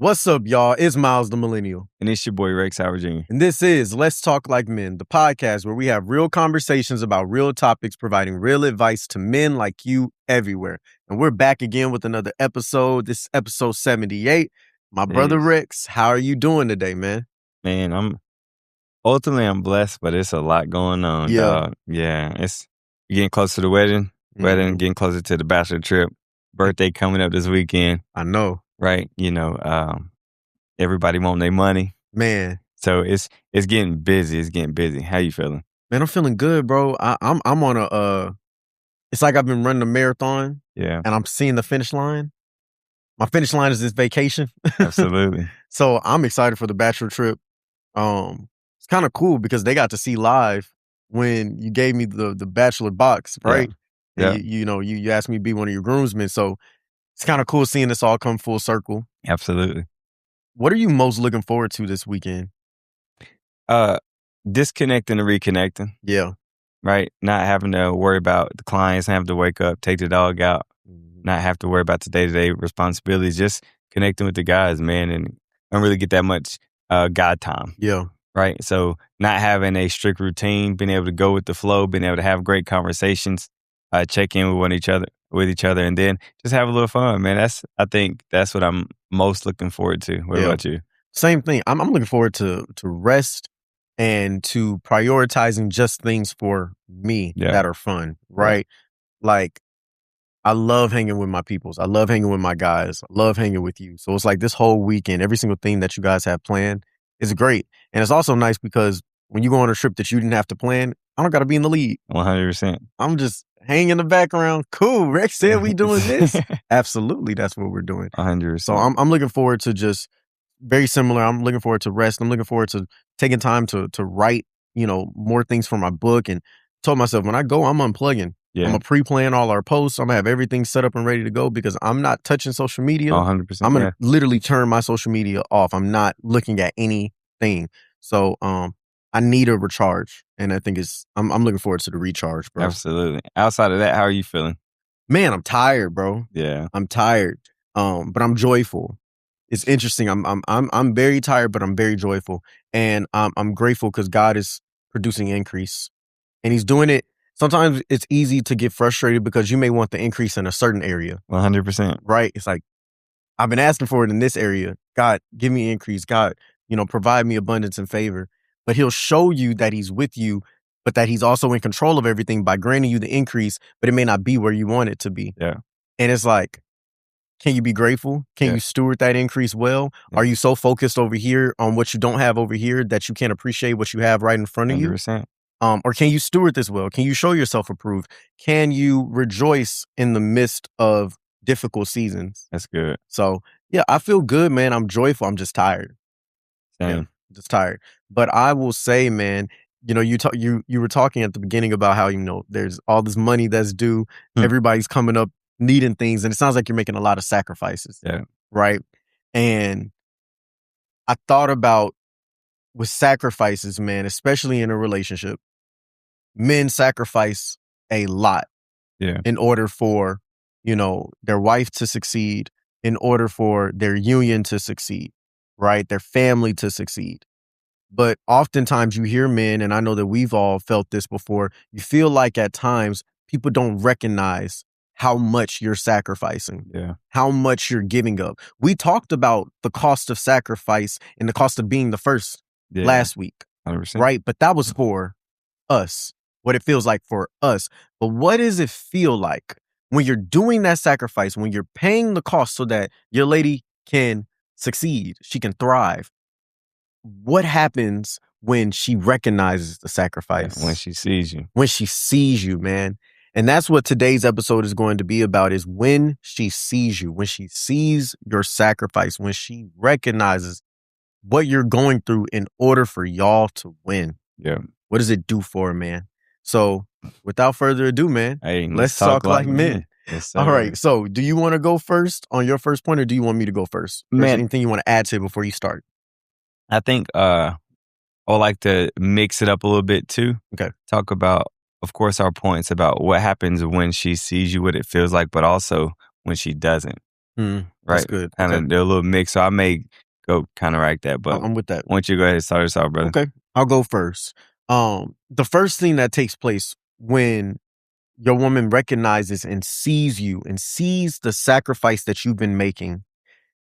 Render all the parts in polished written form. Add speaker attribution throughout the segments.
Speaker 1: What's up, y'all? It's Miles the Millennial.
Speaker 2: And it's your boy, Rex Howard Jr.
Speaker 1: And this is Let's Talk Like Men, the podcast where we have real conversations about real topics, providing real advice to men like you everywhere. And we're back again with another episode. This is episode 78. My brother Rex, how are you doing today, man?
Speaker 2: Man, I'm blessed, but it's a lot going on, dog. Yeah, it's getting close to the wedding, getting closer to the bachelor trip, birthday coming up this weekend.
Speaker 1: I know.
Speaker 2: Right? You know, everybody want their money.
Speaker 1: Man.
Speaker 2: So it's getting busy. It's getting busy. How you feeling?
Speaker 1: Man, I'm feeling good, bro. I'm on a it's like I've been running a marathon.
Speaker 2: Yeah.
Speaker 1: And I'm seeing the finish line. My finish line is this vacation.
Speaker 2: Absolutely.
Speaker 1: So I'm excited for the bachelor trip. It's kind of cool because they got to see live when you gave me the bachelor box, right?
Speaker 2: Yeah.
Speaker 1: And you asked me to be one of your groomsmen. So it's kind of cool seeing this all come full circle.
Speaker 2: Absolutely.
Speaker 1: What are you most looking forward to this weekend?
Speaker 2: Disconnecting and reconnecting.
Speaker 1: Yeah.
Speaker 2: Right? Not having to worry about the clients, have to wake up, take the dog out, not have to worry about the day-to-day responsibilities, just connecting with the guys, man, and I don't really get that much God time.
Speaker 1: Yeah.
Speaker 2: Right? So not having a strict routine, being able to go with the flow, being able to have great conversations, check in with each other, and then just have a little fun, man. I think that's what I'm most looking forward to. What about you?
Speaker 1: Same thing. I'm looking forward to rest and to prioritizing just things for me that are fun, right? Like, I love hanging with my peoples. I love hanging with my guys. I love hanging with you. So it's like this whole weekend, every single thing that you guys have planned is great. And it's also nice because when you go on a trip that you didn't have to plan, I don't got to be in the lead.
Speaker 2: 100%.
Speaker 1: I'm just hanging in the background. Cool. Rex said we doing this. Absolutely. That's what we're doing.
Speaker 2: 100%.
Speaker 1: So I'm looking forward to just very similar. I'm looking forward to rest. I'm looking forward to taking time to write, more things for my book, and told myself when I go, I'm unplugging.
Speaker 2: Yeah.
Speaker 1: I'm going to pre-plan all our posts. I'm going to have everything set up and ready to go because I'm not touching social media.
Speaker 2: 100%.
Speaker 1: I'm going to literally turn my social media off. I'm not looking at anything. So I need a recharge. And I think I'm looking forward to the recharge, bro.
Speaker 2: Absolutely. Outside of that, how are you feeling?
Speaker 1: Man, I'm tired, bro.
Speaker 2: Yeah.
Speaker 1: I'm tired. But I'm joyful. It's interesting. I'm very tired, but I'm very joyful. And I'm grateful because God is producing increase. And he's doing it. Sometimes it's easy to get frustrated because you may want the increase in a certain area.
Speaker 2: 100%.
Speaker 1: Right? It's like, I've been asking for it in this area. God, give me increase. God, provide me abundance and favor. But he'll show you that he's with you, but that he's also in control of everything by granting you the increase, but it may not be where you want it to be.
Speaker 2: Yeah.
Speaker 1: And it's like, can you be grateful? Can you steward that increase well? Yeah. Are you so focused over here on what you don't have over here that you can't appreciate what you have right in front of
Speaker 2: 100%.
Speaker 1: you? Or can you steward this well? Can you show yourself approved? Can you rejoice in the midst of difficult seasons?
Speaker 2: That's good.
Speaker 1: So, yeah, I feel good, man. I'm joyful. I'm just tired.
Speaker 2: Same.
Speaker 1: Yeah, just tired. But I will say, man, you were talking at the beginning about how, there's all this money that's due. Everybody's coming up needing things. And it sounds like you're making a lot of sacrifices.
Speaker 2: Yeah.
Speaker 1: Right? And I thought about with sacrifices, man, especially in a relationship, men sacrifice a lot in order for, their wife to succeed, in order for their union to succeed, right? Their family to succeed. But oftentimes you hear men, and I know that we've all felt this before, you feel like at times people don't recognize how much you're sacrificing, how much you're giving up. We talked about the cost of sacrifice and the cost of being the first last week,
Speaker 2: 100%.
Speaker 1: right? But that was for us, what it feels like for us. But what does it feel like when you're doing that sacrifice, when you're paying the cost so that your lady can succeed, she can thrive? What happens when she recognizes the sacrifice?
Speaker 2: When she sees you.
Speaker 1: When she sees you, man. And that's what today's episode is going to be about, is when she sees you, when she sees your sacrifice, when she recognizes what you're going through in order for y'all to win.
Speaker 2: Yeah.
Speaker 1: What does it do for a man? So without further ado, man,
Speaker 2: hey,
Speaker 1: let's talk like men.
Speaker 2: Yes,
Speaker 1: all right. So do you want to go first on your first point, or do you want me to go first?
Speaker 2: Man,
Speaker 1: anything you want to add to it before you start?
Speaker 2: I think I like to mix it up a little bit too.
Speaker 1: Okay.
Speaker 2: Talk about, of course, our points about what happens when she sees you, what it feels like, but also when she doesn't.
Speaker 1: That's
Speaker 2: right?
Speaker 1: good.
Speaker 2: Kind
Speaker 1: Okay.
Speaker 2: of they're a little mixed. So I may go counteract that, but
Speaker 1: I'm with that.
Speaker 2: why don't you go ahead and start us off, brother?
Speaker 1: Okay. I'll go first. The first thing that takes place when your woman recognizes and sees you and sees the sacrifice that you've been making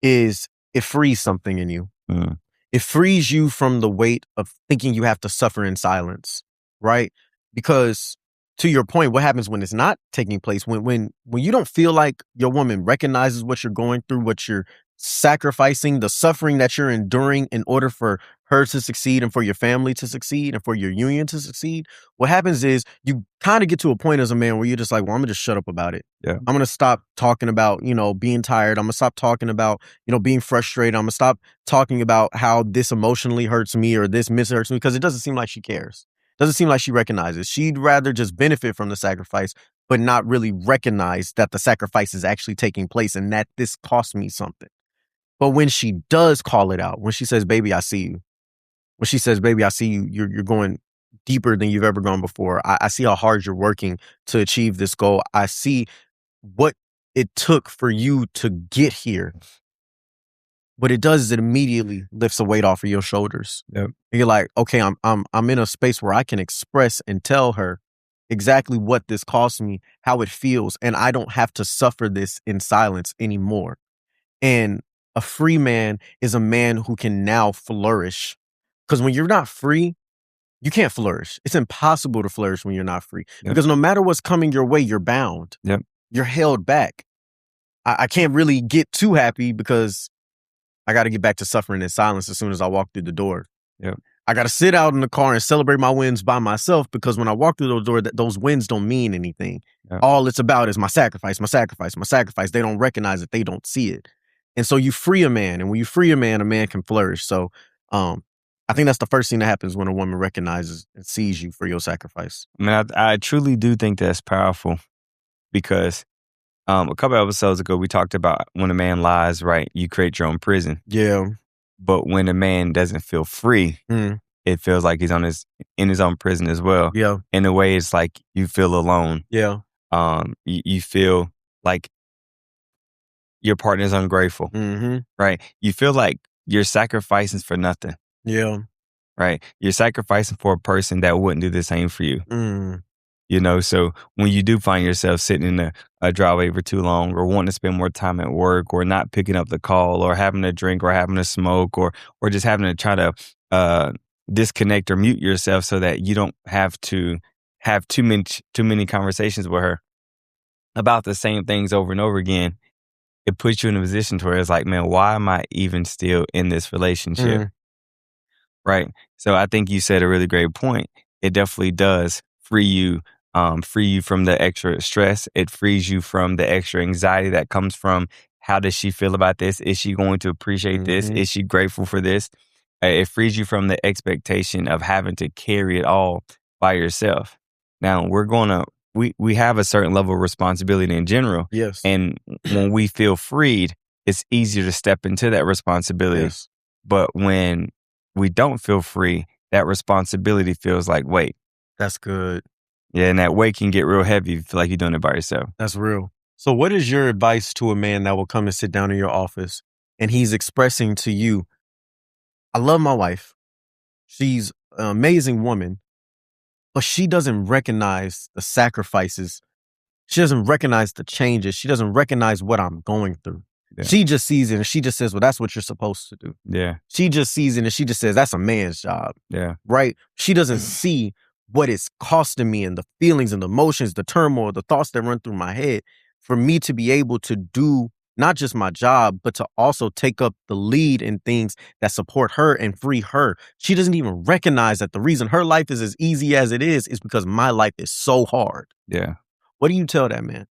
Speaker 1: is it frees something in you.
Speaker 2: Mm,
Speaker 1: It frees you from the weight of thinking you have to suffer in silence, right? Because to your point, what happens when it's not taking place? When you don't feel like your woman recognizes what you're going through, what you're sacrificing, the suffering that you're enduring in order for her to succeed and for your family to succeed and for your union to succeed, what happens is you kind of get to a point as a man where you're just like, well, I'm gonna just shut up about it.
Speaker 2: yeah,
Speaker 1: I'm gonna stop talking about, being tired. I'm gonna stop talking about, being frustrated. I'm gonna stop talking about how this emotionally hurts me or this hurts me because it doesn't seem like she cares. Doesn't seem like she recognizes. She'd rather just benefit from the sacrifice, but not really recognize that the sacrifice is actually taking place and that this cost me something. But when she does call it out, when she says, baby, I see you. When she says, baby, I see you, you're going deeper than you've ever gone before. I see how hard you're working to achieve this goal. I see what it took for you to get here. What it does is it immediately lifts a weight off of your shoulders.
Speaker 2: yep,
Speaker 1: And you're like, okay, I'm in a space where I can express and tell her exactly what this cost me, how it feels, and I don't have to suffer this in silence anymore. And a free man is a man who can now flourish. Because when you're not free, you can't flourish. It's impossible to flourish when you're not free.
Speaker 2: yep,
Speaker 1: Because no matter what's coming your way, you're bound.
Speaker 2: yep,
Speaker 1: You're held back. I can't really get too happy because I got to get back to suffering in silence as soon as I walk through the door.
Speaker 2: yep,
Speaker 1: I got to sit out in the car and celebrate my wins by myself because when I walk through those doors, those wins don't mean anything.
Speaker 2: yep.
Speaker 1: All it's about is my sacrifice, my sacrifice, my sacrifice. They don't recognize it. They don't see it. And so you free a man. And when you free a man can flourish. So I think that's the first thing that happens when a woman recognizes and sees you for your sacrifice.
Speaker 2: I mean, I truly do think that's powerful because a couple episodes ago we talked about when a man lies, right? You create your own prison.
Speaker 1: Yeah.
Speaker 2: But when a man doesn't feel free,
Speaker 1: Mm.
Speaker 2: it feels like he's in his own prison as well.
Speaker 1: Yeah.
Speaker 2: In a way, it's like you feel alone.
Speaker 1: Yeah.
Speaker 2: You feel like your partner's ungrateful,
Speaker 1: Mm-hmm.
Speaker 2: right? You feel like you're sacrificing for nothing,
Speaker 1: Yeah.
Speaker 2: right? You're sacrificing for a person that wouldn't do the same for you.
Speaker 1: Mm.
Speaker 2: So when you do find yourself sitting in a driveway for too long or wanting to spend more time at work or not picking up the call or having a drink or having a smoke or just having to try to disconnect or mute yourself so that you don't have to have too many conversations with her about the same things over and over again, it puts you in a position to where it's like, man, why am I even still in this relationship?
Speaker 1: Mm.
Speaker 2: Right. So I think you said a really great point. It definitely does free you from the extra stress. It frees you from the extra anxiety that comes from how does she feel about this? Is she going to appreciate this?
Speaker 1: Mm-hmm.
Speaker 2: Is she grateful for this? It frees you from the expectation of having to carry it all by yourself. Now we have a certain level of responsibility in general.
Speaker 1: Yes.
Speaker 2: And when we feel freed, it's easier to step into that responsibility.
Speaker 1: Yes.
Speaker 2: But when we don't feel free, that responsibility feels like weight.
Speaker 1: That's good.
Speaker 2: Yeah, and that weight can get real heavy if you feel like you're doing it by yourself.
Speaker 1: That's real. So what is your advice to a man that will come and sit down in your office and he's expressing to you, I love my wife. She's an amazing woman, but she doesn't recognize the sacrifices. She doesn't recognize the changes. She doesn't recognize what I'm going through.
Speaker 2: Yeah.
Speaker 1: She just sees it and she just says, well, that's what you're supposed to do.
Speaker 2: Yeah,
Speaker 1: She just sees it and she just says, that's a man's job,
Speaker 2: yeah,
Speaker 1: right? She doesn't see what it's costing me and the feelings and the emotions, the turmoil, the thoughts that run through my head for me to be able to do not just my job, but to also take up the lead in things that support her and free her. She doesn't even recognize that the reason her life is as easy as it is because my life is so hard.
Speaker 2: yeah.
Speaker 1: What do you tell that man?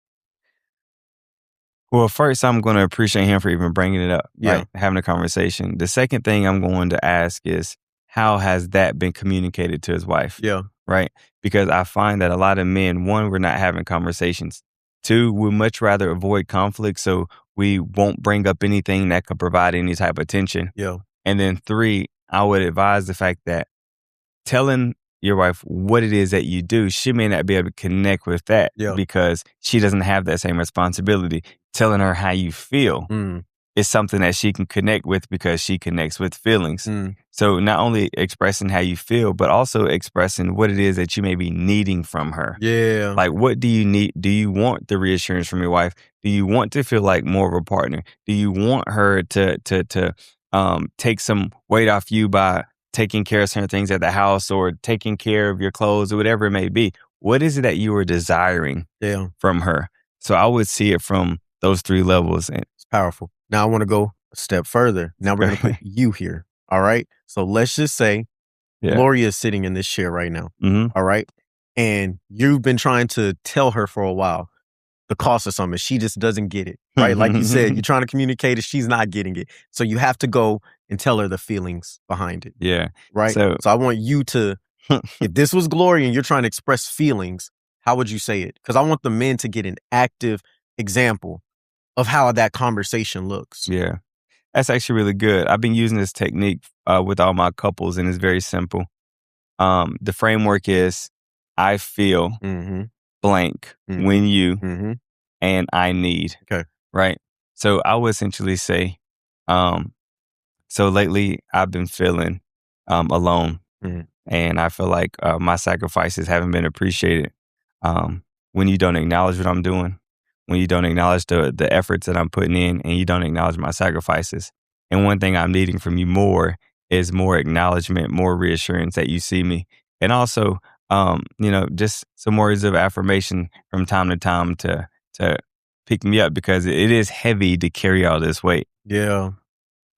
Speaker 2: Well, first, I'm going to appreciate him for even bringing it up,
Speaker 1: Yeah.
Speaker 2: right? Having a conversation. The second thing I'm going to ask is, how has that been communicated to his wife?
Speaker 1: Yeah.
Speaker 2: Right? Because I find that a lot of men, one, we're not having conversations. Two, we much rather avoid conflict, so we won't bring up anything that could provide any type of tension.
Speaker 1: Yeah.
Speaker 2: And then three, I would advise the fact that telling your wife what it is that you do, she may not be able to connect with that
Speaker 1: Yeah.
Speaker 2: because she doesn't have that same responsibility. Telling her how you feel,
Speaker 1: Mm.
Speaker 2: is something that she can connect with because she connects with feelings. So not only expressing how you feel, but also expressing what it is that you may be needing from her.
Speaker 1: Yeah.
Speaker 2: Like, what do you need? Do you want the reassurance from your wife? Do you want to feel like more of a partner? Do you want her to take some weight off you by taking care of certain things at the house or taking care of your clothes or whatever it may be? What is it that you are desiring from her? So I would see it from those 3 levels. And
Speaker 1: it's powerful. Now I want to go a step further. Now we're going to put you here. All right. So let's just say Gloria is sitting in this chair right now. All right. And you've been trying to tell her for a while the cost of something. She just doesn't get it. Right. Like you said, you're trying to communicate it. She's not getting it. So you have to go and tell her the feelings behind it.
Speaker 2: Yeah.
Speaker 1: Right. So I want you to, if this was Gloria and you're trying to express feelings, how would you say it? Because I want the men to get an active example of how that conversation looks.
Speaker 2: Yeah. That's actually really good. I've been using this technique with all my couples, and it's very simple. The framework is I feel blank when you and I need.
Speaker 1: Okay.
Speaker 2: Right? So I would essentially say, so lately I've been feeling alone, and I feel like my sacrifices haven't been appreciated. When you don't acknowledge what I'm doing, when you don't acknowledge the efforts that I'm putting in, and you don't acknowledge my sacrifices. And one thing I'm needing from you more is more acknowledgement, more reassurance that you see me. And also, just some words of affirmation from time to time to pick me up, because it is heavy to carry all this weight.
Speaker 1: Yeah.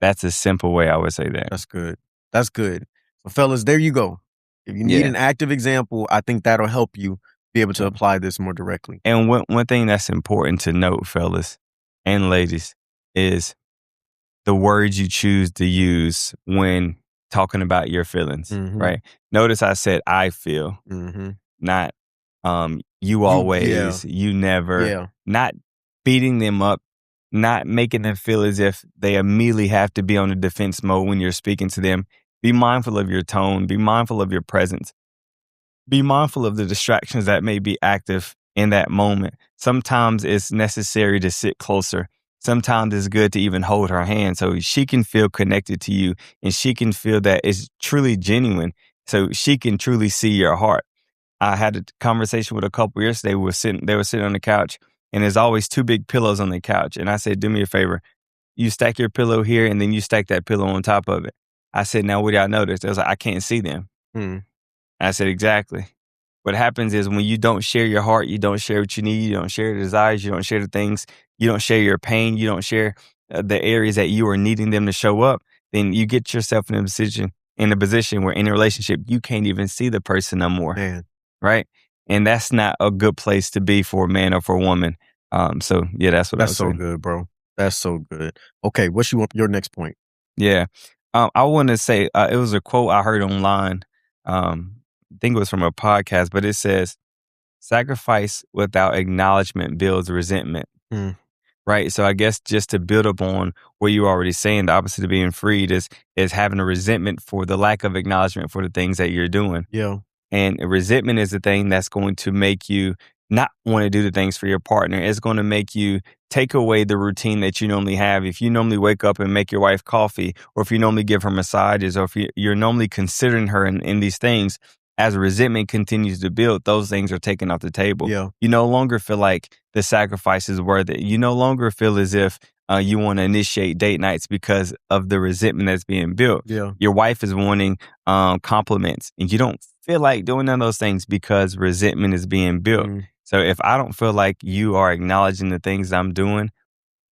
Speaker 2: That's a simple way I would say that.
Speaker 1: That's good. That's good. So fellas, there you go. If you need an active example, I think that'll help you be able to apply this more directly.
Speaker 2: And one thing that's important to note, fellas and ladies, is the words you choose to use when talking about your feelings, right? Notice I said I feel, not you always, you never, not beating them up, not making them feel as if they immediately have to be on the defense mode when you're speaking to them. Be mindful of your tone, be mindful of your presence, be mindful of the distractions that may be active in that moment. Sometimes it's necessary to sit closer. Sometimes it's good to even hold her hand so she can feel connected to you and she can feel that it's truly genuine, so she can truly see your heart. I had a conversation with a couple yesterday. They were sitting on the couch, and there's always 2 big pillows on the couch. And I said, do me a favor. You stack your pillow here, and then you stack that pillow on top of it. I said, now what y'all notice? They was like, I can't see them. I said, exactly. What happens is when you don't share your heart, you don't share what you need, you don't share the desires, you don't share the things, you don't share your pain, you don't share the areas that you are needing them to show up, then you get yourself in a position where in a relationship, you can't even see the person no more.
Speaker 1: Man.
Speaker 2: Right? And that's not a good place to be for a man or for a woman. So yeah, that's what I was saying.
Speaker 1: That's so good, bro. That's so good. Okay, what's your next point?
Speaker 2: Yeah. I want to say it was a quote I heard online. I think it was from a podcast, but it says, sacrifice without acknowledgement builds resentment. Right. So I guess just to build up on what you were already saying, the opposite of being freed is having a resentment for the lack of acknowledgement for the things that you're doing.
Speaker 1: Yeah.
Speaker 2: And resentment is the thing that's going to make you not want to do the things for your partner. It's going to make you take away the routine that you normally have. If you normally wake up and make your wife coffee, or if you normally give her massages, or if you're normally considering her in these things, as resentment continues to build, those things are taken off the table.
Speaker 1: Yeah.
Speaker 2: You no longer feel like the sacrifice is worth it. You no longer feel as if you want to initiate date nights because of the resentment that's being built.
Speaker 1: Yeah.
Speaker 2: Your wife is wanting compliments, and you don't feel like doing none of those things because resentment is being built. So if I don't feel like you are acknowledging the things I'm doing,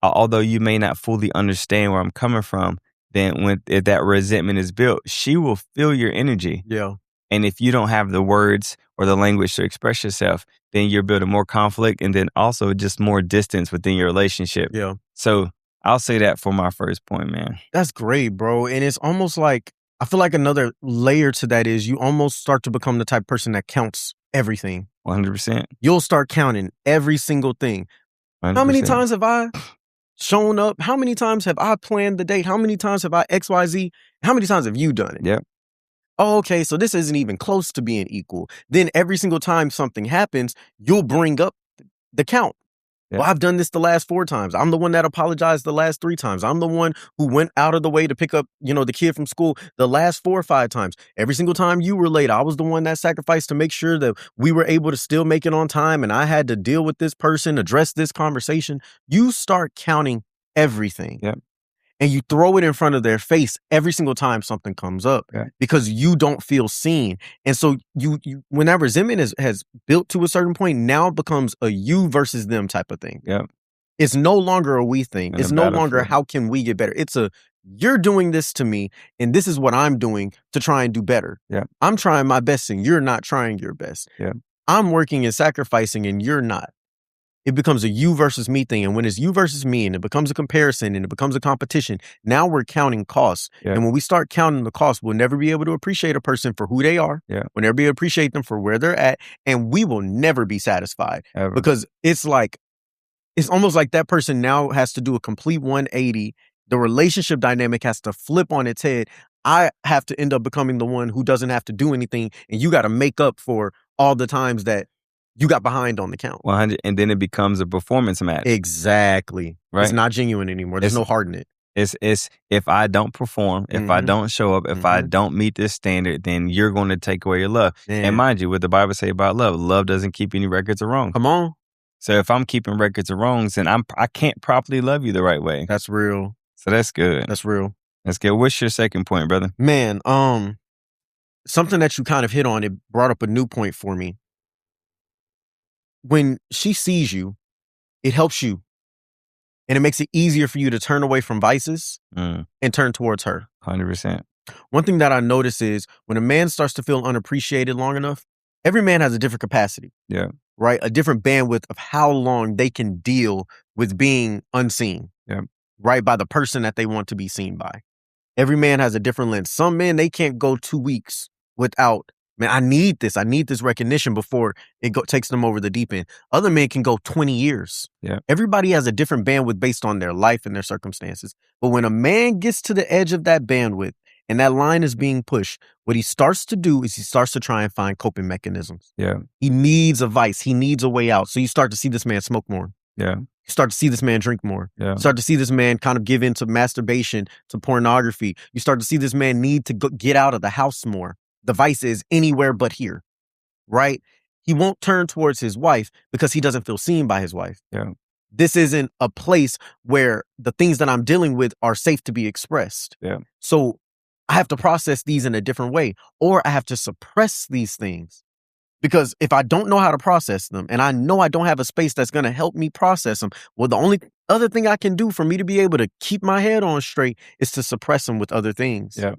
Speaker 2: although you may not fully understand where I'm coming from, then if that resentment is built, she will feel your energy.
Speaker 1: Yeah.
Speaker 2: And if you don't have the words or the language to express yourself, then you're building more conflict, and then also just more distance within your relationship.
Speaker 1: Yeah.
Speaker 2: So I'll say that for my first point, man.
Speaker 1: That's great, bro. And it's almost like, I feel like another layer to that is you almost start to become the type of person that counts everything.
Speaker 2: 100%.
Speaker 1: You'll start counting every single thing.
Speaker 2: 100%.
Speaker 1: How many times have I shown up? How many times have I planned the date? How many times have I XYZ? How many times have you done it?
Speaker 2: Yep.
Speaker 1: Oh, okay, so this isn't even close to being equal. Then every single time something happens, you'll bring up the count. Well, I've done this the last 4 times. I'm the one that apologized the last 3 times. I'm the one who went out of the way to pick up, the kid from school the last 4 or 5 times. Every single time you were late, I was the one that sacrificed to make sure that we were able to still make it on time, and I had to deal with this person, address this conversation. You start counting everything.
Speaker 2: Yep.
Speaker 1: And you throw it in front of their face every single time something comes up because you don't feel seen. And so you when that resentment has built to a certain point, now it becomes a you versus them type of thing.
Speaker 2: Yep.
Speaker 1: It's no longer a we thing.
Speaker 2: And
Speaker 1: it's no longer how can we get better. It's a you're doing this to me and this is what I'm doing to try and do better.
Speaker 2: Yeah.
Speaker 1: I'm trying my best and you're not trying your best.
Speaker 2: Yeah.
Speaker 1: I'm working and sacrificing and you're not. It becomes a you versus me thing. And when it's you versus me and it becomes a comparison and it becomes a competition, now we're counting costs.
Speaker 2: Yeah.
Speaker 1: And when we start counting the costs, we'll never be able to appreciate a person for who they are.
Speaker 2: Yeah.
Speaker 1: We'll never be able to appreciate them for where they're at. And we will never be satisfied.
Speaker 2: Ever.
Speaker 1: Because it's almost like that person now has to do a complete 180. The relationship dynamic has to flip on its head. I have to end up becoming the one who doesn't have to do anything. And you got to make up for all the times that you got behind on the count.
Speaker 2: 100, and then it becomes a performance match.
Speaker 1: Exactly.
Speaker 2: Right?
Speaker 1: It's not genuine anymore. There's no heart in it.
Speaker 2: It's if I don't perform, if I don't show up, if I don't meet this standard, then you're going to take away your love. And mind you, what the Bible say about love doesn't keep any records of wrong.
Speaker 1: Come on.
Speaker 2: So if I'm keeping records of wrongs, then I can't properly love you the right way.
Speaker 1: That's real.
Speaker 2: So that's good.
Speaker 1: That's real.
Speaker 2: That's good. What's your second point, brother?
Speaker 1: Man, something that you kind of hit on, it brought up a new point for me. When she sees you, it helps you. And it makes it easier for you to turn away from vices and turn towards her.
Speaker 2: 100%.
Speaker 1: One thing that I notice is when a man starts to feel unappreciated long enough, every man has a different capacity.
Speaker 2: Yeah.
Speaker 1: Right? A different bandwidth of how long they can deal with being unseen.
Speaker 2: Yeah.
Speaker 1: Right? By the person that they want to be seen by. Every man has a different lens. Some men, they can't go 2 weeks without, man, I need this recognition before it takes them over the deep end. Other men can go 20 years.
Speaker 2: Yeah.
Speaker 1: Everybody has a different bandwidth based on their life and their circumstances. But when a man gets to the edge of that bandwidth and that line is being pushed, what he starts to do is he starts to try and find coping mechanisms.
Speaker 2: Yeah.
Speaker 1: He needs a vice. He needs a way out. So you start to see this man smoke more.
Speaker 2: Yeah.
Speaker 1: You start to see this man drink more.
Speaker 2: Yeah.
Speaker 1: You start to see this man kind of give in to masturbation, to pornography. You start to see this man need to get out of the house more. The vice is anywhere but here, right? He won't turn towards his wife because he doesn't feel seen by his wife.
Speaker 2: Yeah.
Speaker 1: This isn't a place where the things that I'm dealing with are safe to be expressed.
Speaker 2: Yeah.
Speaker 1: So I have to process these in a different way, or I have to suppress these things. Because if I don't know how to process them and I know I don't have a space that's going to help me process them, well, the only other thing I can do for me to be able to keep my head on straight is to suppress them with other things.
Speaker 2: Yeah.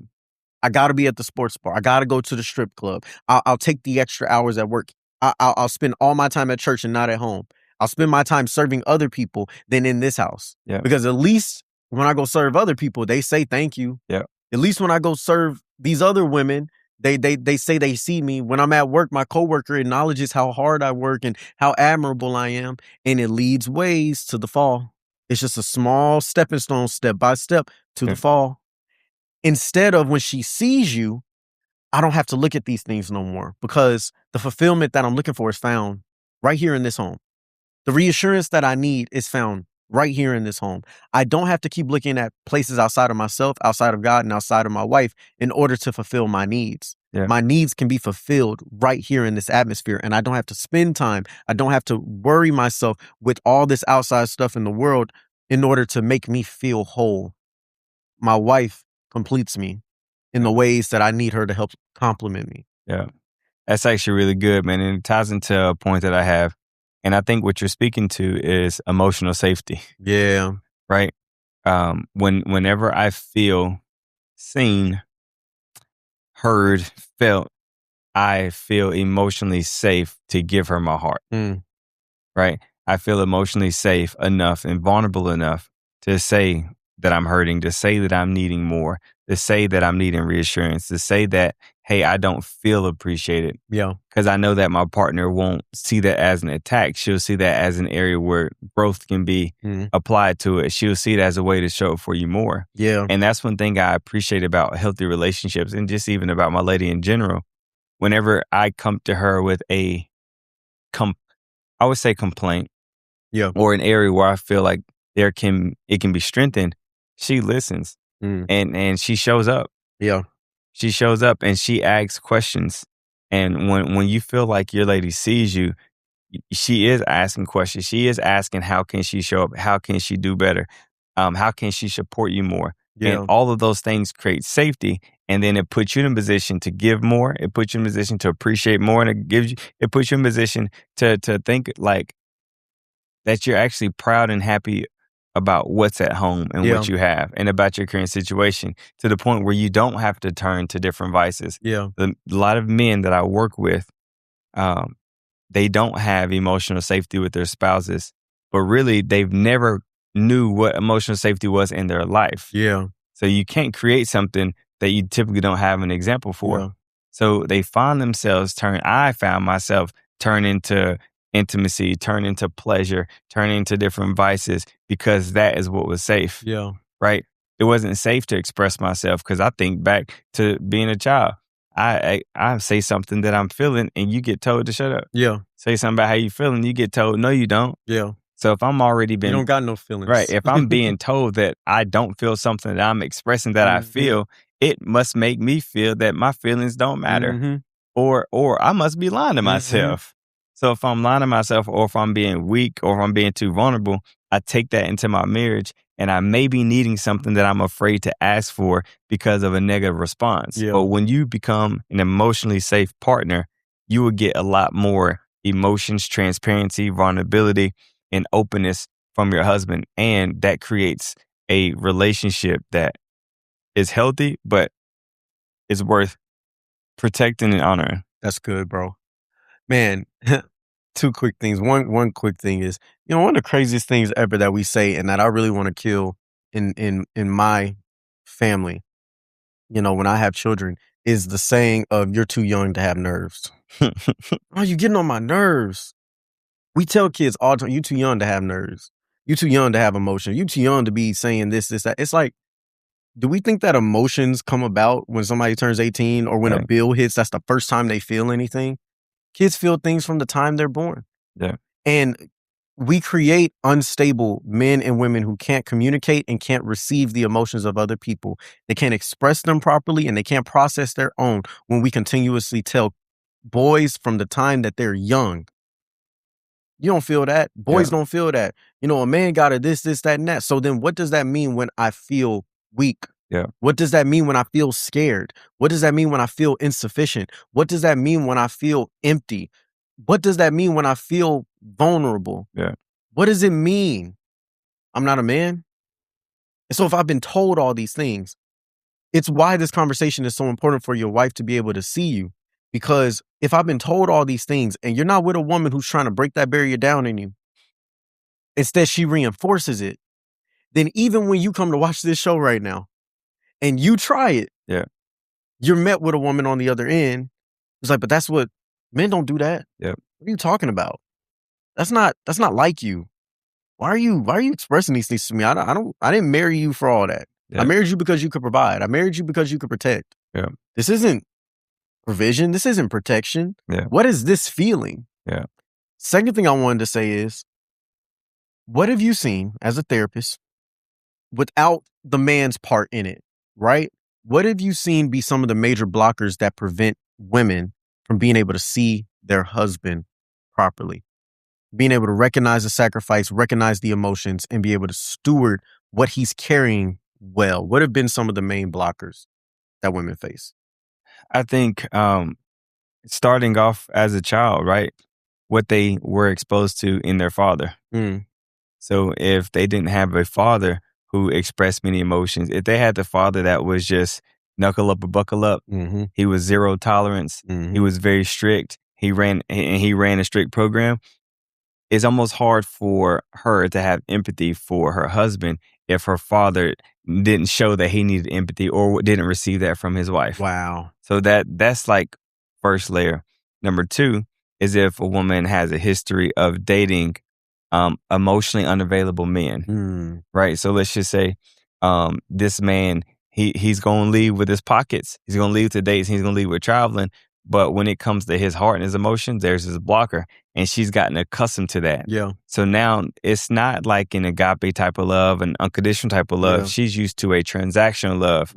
Speaker 1: I got to be at the sports bar. I got to go to the strip club. I'll take the extra hours at work. I'll spend all my time at church and not at home. I'll spend my time serving other people than in this house.
Speaker 2: Yeah.
Speaker 1: Because at least when I go serve other people, they say thank you.
Speaker 2: Yeah.
Speaker 1: At least when I go serve these other women, they say they see me. When I'm at work, my coworker acknowledges how hard I work and how admirable I am. And it leads ways to the fall. It's just a small stepping stone, step by step to the fall. Instead of when she sees you, I don't have to look at these things no more because the fulfillment that I'm looking for is found right here in this home. The reassurance that I need is found right here in this home. I don't have to keep looking at places outside of myself, outside of God, and outside of my wife in order to fulfill my needs.
Speaker 2: Yeah.
Speaker 1: My needs can be fulfilled right here in this atmosphere, and I don't have to spend time. I don't have to worry myself with all this outside stuff in the world in order to make me feel whole. My wife completes me in the ways that I need her to help complement me.
Speaker 2: Yeah. That's actually really good, man. And it ties into a point that I have. And I think what you're speaking to is emotional safety.
Speaker 1: Yeah.
Speaker 2: Right? Whenever I feel seen, heard, felt, I feel emotionally safe to give her my heart. Right? I feel emotionally safe enough and vulnerable enough to say that I'm hurting, to say that I'm needing more, to say that I'm needing reassurance, to say that, hey, I don't feel appreciated.
Speaker 1: Yeah.
Speaker 2: Because I know that my partner won't see that as an attack. She'll see that as an area where growth can be applied to it. She'll see it as a way to show up for you more.
Speaker 1: Yeah.
Speaker 2: And that's one thing I appreciate about healthy relationships and just even about my lady in general. Whenever I come to her with I would say complaint.
Speaker 1: Yeah.
Speaker 2: or an area where I feel like it can be strengthened, she listens
Speaker 1: Mm.
Speaker 2: and she shows up.
Speaker 1: Yeah.
Speaker 2: She shows up and she asks questions. And when you feel like your lady sees you, she is asking questions. She is asking, how can she show up? How can she do better? How can she support you more? And
Speaker 1: Yeah.
Speaker 2: all of those things create safety. And then it puts you in a position to give more. It puts you in a position to appreciate more. And it puts you in a position to think like that you're actually proud and happy about what's at home and
Speaker 1: Yeah.
Speaker 2: what you have and about your current situation, to the point where you don't have to turn to different vices.
Speaker 1: Yeah.
Speaker 2: A lot of men that I work with, um, they don't have emotional safety with their spouses, but really they've never knew what emotional safety was in their life.
Speaker 1: Yeah.
Speaker 2: So you can't create something that you typically don't have an example for.
Speaker 1: Yeah.
Speaker 2: So they find themselves I found myself turn into intimacy, turn into pleasure, turn into different vices, because that is what was safe,
Speaker 1: Yeah.
Speaker 2: right? It wasn't safe to express myself, because I think back to being a child. I say something that I'm feeling and you get told to shut up.
Speaker 1: Yeah.
Speaker 2: Say something about how you feeling, you get told, no, you don't.
Speaker 1: Yeah.
Speaker 2: So if I'm already
Speaker 1: You
Speaker 2: been
Speaker 1: don't got no
Speaker 2: right,
Speaker 1: feelings.
Speaker 2: if I'm being told that I don't feel something that I'm expressing that I
Speaker 1: Mhm.
Speaker 2: feel, it must make me feel that my feelings don't matter,
Speaker 1: Mhm.
Speaker 2: or I must be lying to
Speaker 1: Mhm.
Speaker 2: myself. So if I'm lying to myself, or if I'm being weak, or if I'm being too vulnerable, I take that into my marriage, and I may be needing something that I'm afraid to ask for because of a negative response.
Speaker 1: Yeah.
Speaker 2: But when you become an emotionally safe partner, you will get a lot more emotions, transparency, vulnerability, and openness from your husband. And that creates a relationship that is healthy, but is worth protecting and honoring.
Speaker 1: That's good, bro. Man, two quick things. One quick thing is, one of the craziest things ever that we say and that I really want to kill in my family, when I have children, is the saying of "you're too young to have nerves." Oh, you getting on my nerves. We tell kids all the time, "You too young to have nerves. You too young to have emotion. You too young to be saying this, this, that." It's like, do we think that emotions come about when somebody turns 18 or when a
Speaker 2: Right.
Speaker 1: bill hits? That's the first time they feel anything. Kids feel things from the time they're born.
Speaker 2: Yeah.
Speaker 1: And we create unstable men and women who can't communicate and can't receive the emotions of other people. They can't express them properly and they can't process their own when we continuously tell boys from the time that they're young, you don't feel that.
Speaker 2: Yeah.
Speaker 1: Boys don't feel that. A man got a this, this, that, and that. So then what does that mean when I feel weak?
Speaker 2: Yeah.
Speaker 1: What does that mean when I feel scared? What does that mean when I feel insufficient? What does that mean when I feel empty? What does that mean when I feel vulnerable?
Speaker 2: Yeah.
Speaker 1: What does it mean? I'm not a man. And so if I've been told all these things, it's why this conversation is so important for your wife to be able to see you. Because if I've been told all these things and you're not with a woman who's trying to break that barrier down in you, instead she reinforces it, then even when you come to watch this show right now and you try it,
Speaker 2: Yeah.
Speaker 1: you're met with a woman on the other end. It's like, but that's what men don't do that.
Speaker 2: Yeah.
Speaker 1: What are you talking about? That's not like you. Why are you expressing these things to me? I didn't marry you for all that. I
Speaker 2: Yeah.
Speaker 1: married you because you could provide. I married you because you could protect.
Speaker 2: Yeah.
Speaker 1: This isn't provision. This isn't protection.
Speaker 2: Yeah.
Speaker 1: What is this feeling?
Speaker 2: Yeah.
Speaker 1: Second thing I wanted to say is, what have you seen as a therapist without the man's part in it, right? What have you seen be some of the major blockers that prevent women from being able to see their husband properly? Being able to recognize the sacrifice, recognize the emotions, and be able to steward what he's carrying well. What have been some of the main blockers that women face?
Speaker 2: I think starting off as a child, right? What they were exposed to in their father.
Speaker 1: Mm.
Speaker 2: So if they didn't have a father who expressed many emotions, if they had the father that was just knuckle up or buckle up,
Speaker 1: Mm-hmm.
Speaker 2: he was zero tolerance,
Speaker 1: Mm-hmm.
Speaker 2: he was very strict, he ran a strict program, it's almost hard for her to have empathy for her husband if her father didn't show that he needed empathy or didn't receive that from his wife.
Speaker 1: Wow.
Speaker 2: So that's like first layer. Number two is if a woman has a history of dating emotionally unavailable men,
Speaker 1: Mm.
Speaker 2: right? So let's just say this man, he's going to leave with his pockets. He's going to leave to dates. He's going to leave with traveling. But when it comes to his heart and his emotions, there's his blocker. And she's gotten accustomed to that.
Speaker 1: Yeah.
Speaker 2: So now it's not like an agape type of love, an unconditional type of love.
Speaker 1: Yeah.
Speaker 2: She's used to a transactional love.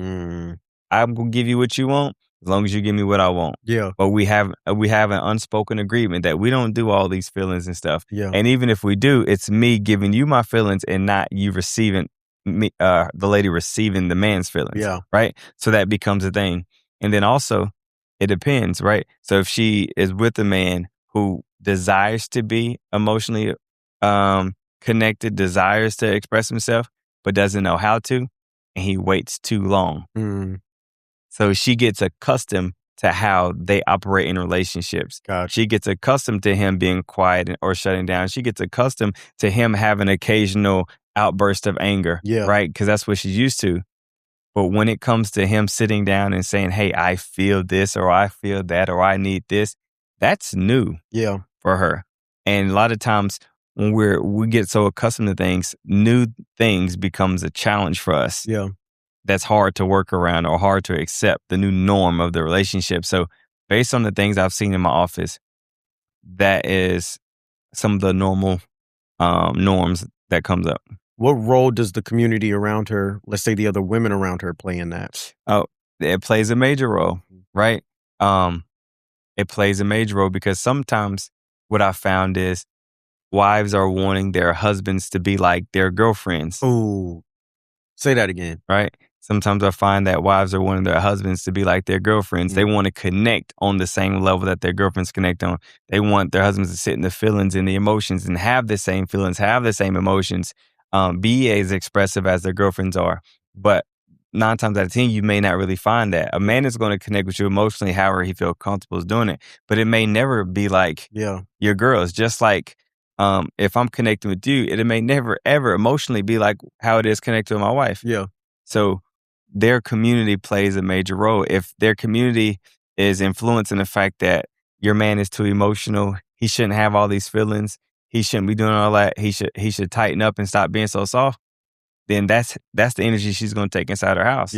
Speaker 2: I'm gonna give you what you want as long as you give me what I want.
Speaker 1: Yeah.
Speaker 2: But we have an unspoken agreement that we don't do all these feelings and stuff.
Speaker 1: Yeah.
Speaker 2: And even if we do, it's me giving you my feelings and not you receiving me, the lady receiving the man's feelings.
Speaker 1: Yeah.
Speaker 2: Right. So that becomes a thing. And then also, it depends, right? So if she is with a man who desires to be emotionally connected, desires to express himself, but doesn't know how to, and he waits too long. So she gets accustomed to how they operate in relationships.
Speaker 1: Gotcha.
Speaker 2: She gets accustomed to him being quiet or shutting down. She gets accustomed to him having occasional outburst of anger, right? Because that's what she's used to. But when it comes to him sitting down and saying, hey, I feel this or I feel that or I need this, that's new for her. And a lot of times when we get so accustomed to things, new things becomes a challenge for us.
Speaker 1: Yeah.
Speaker 2: That's hard to work around or hard to accept, the new norm of the relationship. So based on the things I've seen in my office, that is some of the normal norms that comes up.
Speaker 1: What role does the community around her, let's say the other women around her, play in that?
Speaker 2: Oh, it plays a major role, right? It plays a major role because sometimes what I found is wives are wanting their husbands to be like their girlfriends.
Speaker 1: Oh, say that again.
Speaker 2: Right? Sometimes I find that wives are wanting their husbands to be like their girlfriends. They want to connect on the same level that their girlfriends connect on. They want their husbands to sit in the feelings and the emotions and have the same feelings, have the same emotions, be as expressive as their girlfriends are. But 9 times out of 10, you may not really find that. A man is going to connect with you emotionally however he feels comfortable doing it. But it may never be like your girls. Just like if I'm connecting with you, it may never, ever emotionally be like how it is connected with my wife. So their community plays a major role. If their community is influencing the fact that your man is too emotional, he shouldn't have all these feelings, he shouldn't be doing all that, he should tighten up and stop being so soft, then that's the energy she's going to take inside her house.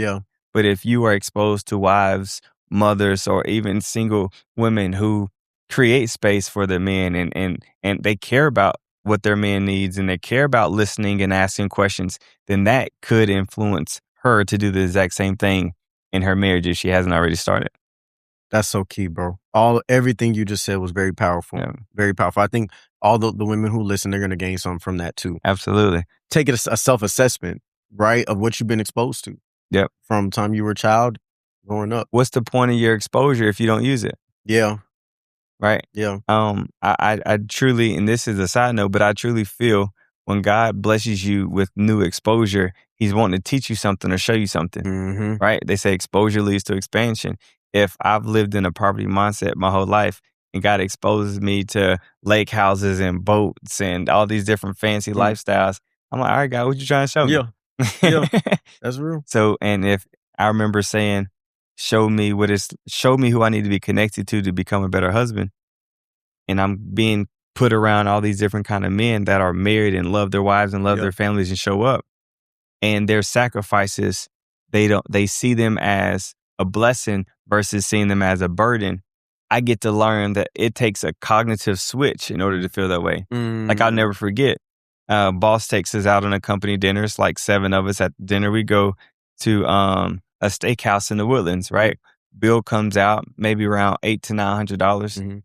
Speaker 2: But if you are exposed to wives, mothers, or even single women who create space for their men and they care about what their man needs and they care about listening and asking questions, then that could influence her to do the exact same thing in her marriage if she hasn't already started.
Speaker 1: That's so key, bro. Everything you just said was very powerful. Very powerful. I think all the women who listen, they're going to gain something from that too.
Speaker 2: Absolutely.
Speaker 1: Take it a self-assessment, right, of what you've been exposed to. From the time you were a child growing up.
Speaker 2: What's the point of your exposure if you don't use it? Right? I truly, and this is a side note, but I truly feel when God blesses you with new exposure, he's wanting to teach you something or show you something, right? They say exposure leads to expansion. If I've lived in a poverty mindset my whole life and God exposes me to lake houses and boats and all these different fancy lifestyles, I'm like, all right, God, what you trying to show me?
Speaker 1: That's real.
Speaker 2: So, and if I remember saying, show me who I need to be connected to become a better husband. And I'm being put around all these different kind of men that are married and love their wives and love their families and show up. And their sacrifices, they see them as a blessing versus seeing them as a burden. I get to learn that it takes a cognitive switch in order to feel that way. Like I'll never forget. Boss takes us out on a company dinner. It's like 7 of us at dinner. We go to a steakhouse in the Woodlands, right? Bill comes out maybe around $800 to $900.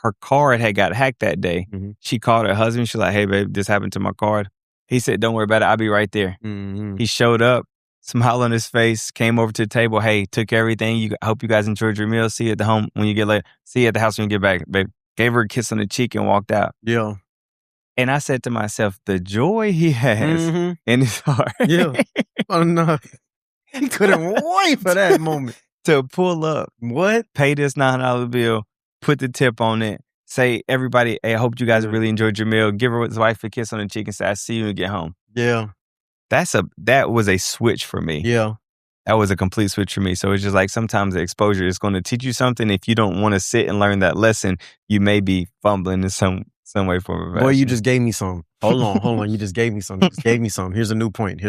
Speaker 2: Her card had got hacked that day. She called her husband. She's like, hey, babe, this happened to my card. He said, don't worry about it. I'll be right there. He showed up, smile on his face, came over to the table. Hey, took everything. I hope you guys enjoyed your meal. See you at the home when you get late. See you at the house when you get back, babe. Gave her a kiss on the cheek and walked out. And I said to myself, the joy he has in his heart.
Speaker 1: Oh, no. He couldn't wait for that moment.
Speaker 2: To pull up. Pay this $9 bill. Put the tip on it. Say, everybody, hey, I hope you guys really enjoyed your meal. Give his wife a kiss on the cheek and say, I see you when you get home. That was a switch for me. That was a complete switch for me. So it's just like sometimes the exposure is going to teach you something. If you don't want to sit and learn that lesson, you may be fumbling in some way, form, or fashion.
Speaker 1: Boy, you just gave me some. Hold on. You just gave me some. Here's a new point.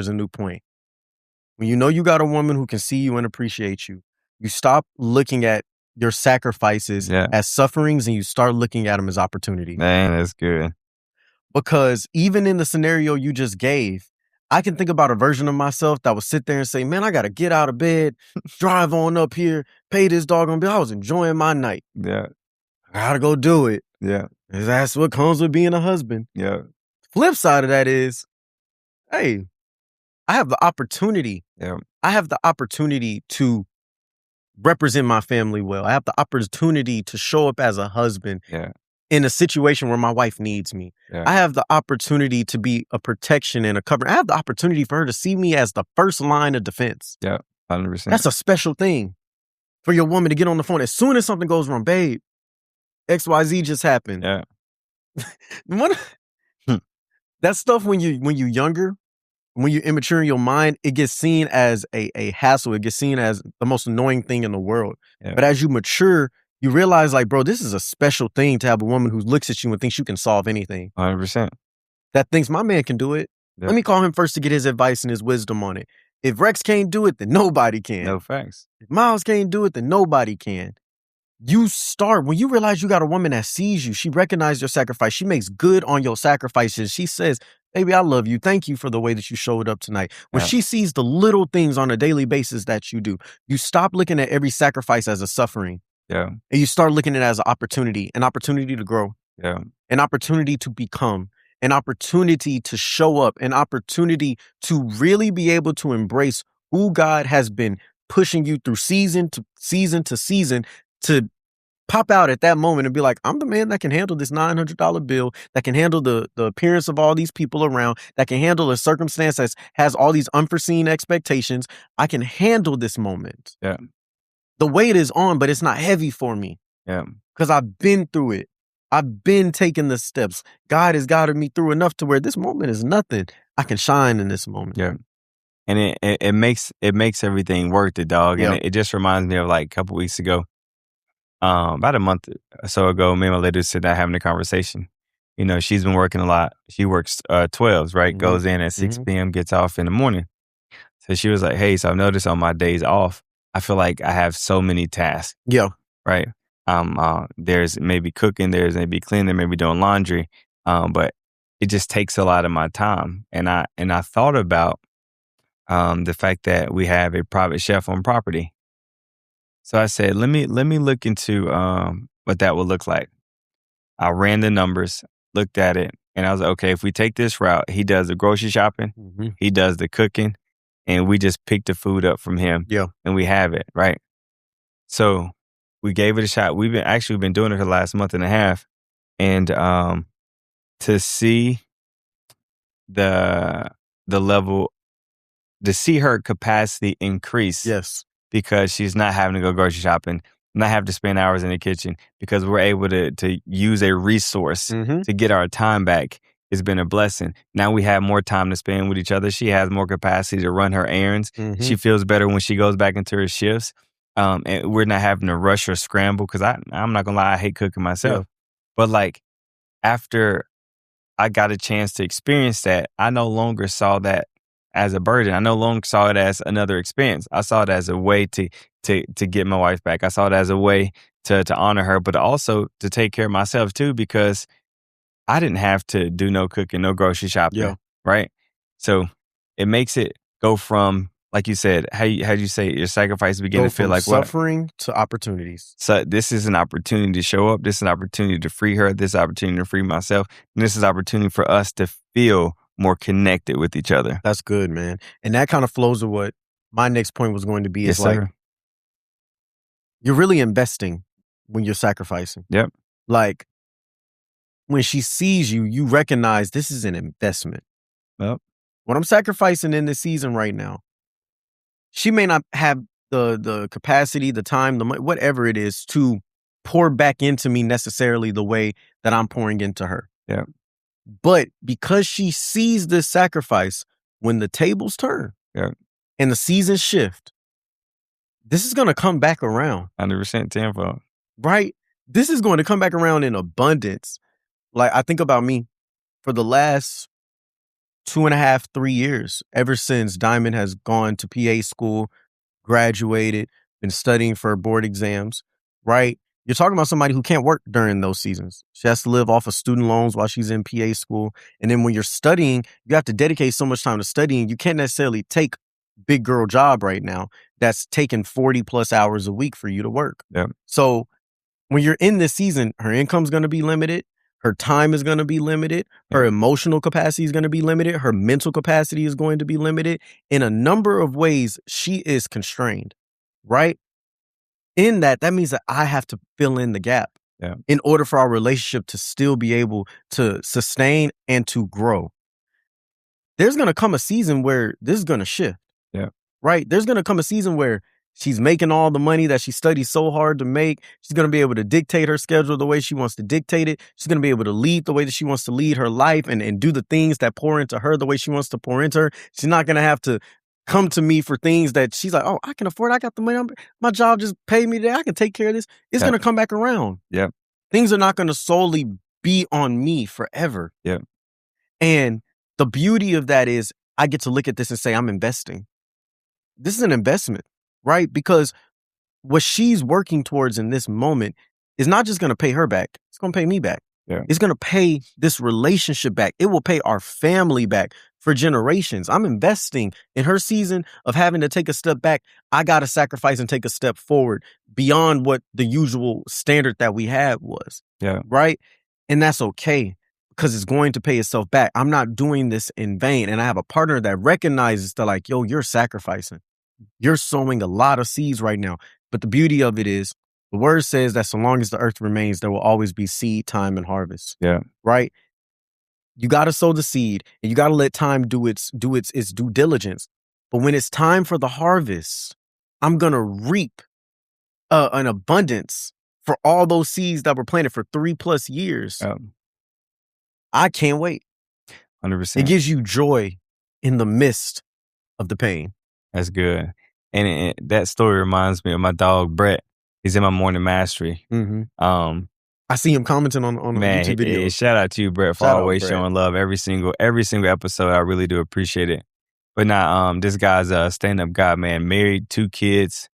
Speaker 1: When you know you got a woman who can see you and appreciate you, you stop looking at your sacrifices as sufferings and you start looking at them as opportunity.
Speaker 2: Man, that's good.
Speaker 1: Because even in the scenario you just gave, I can think about a version of myself that would sit there and say, man, I got to get out of bed, drive on up here, pay this doggone bill. I was enjoying my night.
Speaker 2: Yeah.
Speaker 1: I got to go do it.
Speaker 2: Yeah.
Speaker 1: That's what comes with being a husband.
Speaker 2: Yeah.
Speaker 1: Flip side of that is, hey, I have the opportunity.
Speaker 2: Yeah.
Speaker 1: I have the opportunity to represent my family well. I have the opportunity to show up as a husband in a situation where my wife needs me.
Speaker 2: Yeah.
Speaker 1: I have the opportunity to be a protection and a cover. I have the opportunity for her to see me as the first line of defense.
Speaker 2: Yeah, 100%.
Speaker 1: That's a special thing for your woman to get on the phone as soon as something goes wrong. Babe, XYZ just happened.
Speaker 2: Yeah.
Speaker 1: That stuff when you're younger, when you're immature in your mind, it gets seen as a hassle. It gets seen as the most annoying thing in the world.
Speaker 2: Yeah.
Speaker 1: But as you mature, you realize, like, bro, this is a special thing to have a woman who looks at you and thinks you can solve anything.
Speaker 2: 100%.
Speaker 1: That thinks my man can do it.
Speaker 2: Yeah.
Speaker 1: Let me call him first to get his advice and his wisdom on it. If Rex can't do it, then nobody can.
Speaker 2: No facts.
Speaker 1: If Miles can't do it, then nobody can. You start, when you realize you got a woman that sees you, she recognizes your sacrifice. She makes good on your sacrifices. She says, baby, I love you. Thank you for the way that you showed up tonight. When she sees the little things on a daily basis that you do, you stop looking at every sacrifice as a suffering.
Speaker 2: Yeah.
Speaker 1: And you start looking at it as an opportunity to grow.
Speaker 2: Yeah.
Speaker 1: An opportunity to become, an opportunity to show up, an opportunity to really be able to embrace who God has been pushing you through season to season to season to pop out at that moment and be like, I'm the man that can handle this $900 bill, that can handle the appearance of all these people around, that can handle a circumstance that has all these unforeseen expectations. I can handle this moment.
Speaker 2: Yeah.
Speaker 1: The weight is on, but it's not heavy for me.
Speaker 2: Yeah.
Speaker 1: Because I've been through it. I've been taking the steps. God has guided me through enough to where this moment is nothing. I can shine in this moment.
Speaker 2: Yeah. And it makes everything worth it, dog.
Speaker 1: Yeah.
Speaker 2: And it just reminds me of like a couple weeks ago, about a month or so ago, me and my lady was sitting down having a conversation. You know, she's been working a lot. She works 12s, right?
Speaker 1: Mhm.
Speaker 2: Goes in at 6 p.m., gets off in the morning. So she was like, hey, so I've noticed on my days off, I feel like I have so many tasks.
Speaker 1: Yeah.
Speaker 2: Right. There's maybe cooking, there's maybe cleaning, maybe doing laundry. But it just takes a lot of my time. And I thought about the fact that we have a private chef on property. So I said, let me look into what that would look like. I ran the numbers, looked at it, and I was like, okay, if we take this route, he does the grocery shopping, he does the cooking, and we just pick the food up from him.
Speaker 1: Yeah.
Speaker 2: And we have it, right? So we gave it a shot. We've been doing it for the last month and a half. And to see the level, to see her capacity increase.
Speaker 1: Yes.
Speaker 2: Because she's not having to go grocery shopping, not have to spend hours in the kitchen, because we're able to use a resource to get our time back. It's been a blessing. Now we have more time to spend with each other. She has more capacity to run her errands. She feels better when she goes back into her shifts. And we're not having to rush or scramble, because I'm not gonna lie, I hate cooking myself. Yeah. But like, after I got a chance to experience that, I no longer saw that as a burden. I no longer saw it as another expense. I saw it as a way to get my wife back. I saw it as a way to honor her, but also to take care of myself too, because I didn't have to do no cooking, no grocery shopping. Yeah. Right. So it makes it go from, like you said, how'd you say it? Your sacrifice begin to feel like
Speaker 1: suffering to opportunities.
Speaker 2: So this is an opportunity to show up. This is an opportunity to free her. This is an opportunity to free myself. And this is an opportunity for us to feel more connected with each other.
Speaker 1: That's good, man. And that kind of flows with what my next point was going to be.
Speaker 2: Yes,
Speaker 1: is like,
Speaker 2: sir.
Speaker 1: You're really investing when you're sacrificing.
Speaker 2: Yep.
Speaker 1: Like, when she sees you, you recognize this is an investment.
Speaker 2: Yep.
Speaker 1: What I'm sacrificing in this season right now, she may not have the capacity, the time, the money, whatever it is, to pour back into me necessarily the way that I'm pouring into her.
Speaker 2: Yeah.
Speaker 1: But because she sees this sacrifice, when the tables turn and the seasons shift, this is going to come back around.
Speaker 2: 100% tenfold.
Speaker 1: Right? This is going to come back around in abundance. Like, I think about me for the last 2.5, 3 years, ever since Diamond has gone to PA school, graduated, been studying for board exams. right? You're talking about somebody who can't work during those seasons. She has to live off of student loans while she's in PA school. And then when you're studying, you have to dedicate so much time to studying. You can't necessarily take big girl job right now that's taking 40 plus hours a week for you to work.
Speaker 2: Yeah.
Speaker 1: So when you're in this season, her income's going to be limited. Her time is going to be limited. Her emotional capacity is going to be limited. Her mental capacity is going to be limited. In a number of ways, she is constrained, right? In that means that I have to fill in the gap in order for our relationship to still be able to sustain and to grow. There's going to come a season where this is going to shift.
Speaker 2: Yeah.
Speaker 1: Right? There's going to come a season where she's making all the money that she studied so hard to make. She's going to be able to dictate her schedule the way she wants to dictate it. She's going to be able to lead the way that she wants to lead her life and do the things that pour into her the way she wants to pour into her. She's not going to have to come to me for things that she's like, oh, I can afford. I got the money. My job just paid me that. I can take care of this. It's going to come back around.
Speaker 2: Yeah.
Speaker 1: Things are not going to solely be on me forever.
Speaker 2: Yeah.
Speaker 1: And the beauty of that is I get to look at this and say, I'm investing. This is an investment, right? Because what she's working towards in this moment is not just going to pay her back. It's going to pay me back.
Speaker 2: Yeah.
Speaker 1: It's going to pay this relationship back. It will pay our family back for generations. I'm investing in her season of having to take a step back. I got to sacrifice and take a step forward beyond what the usual standard that we had was.
Speaker 2: Yeah.
Speaker 1: Right. And that's okay because it's going to pay itself back. I'm not doing this in vain. And I have a partner that recognizes that, like, yo, you're sacrificing. You're sowing a lot of seeds right now. But the beauty of it is the word says that so long as the earth remains, there will always be seed, time, and harvest.
Speaker 2: Yeah.
Speaker 1: Right? You got to sow the seed and you got to let time do its due diligence. But when it's time for the harvest, I'm going to reap an abundance for all those seeds that were planted for 3+ years. I can't wait.
Speaker 2: 100%.
Speaker 1: It gives you joy in the midst of the pain.
Speaker 2: That's good. And that story reminds me of my dog, Brett. He's in my morning mastery.
Speaker 1: Mm-hmm. I see him commenting on
Speaker 2: man,
Speaker 1: YouTube videos.
Speaker 2: Shout out to you, Brett, for always showing love every single episode. I really do appreciate it. But now, this guy's a stand-up guy, man. Married, 2 kids.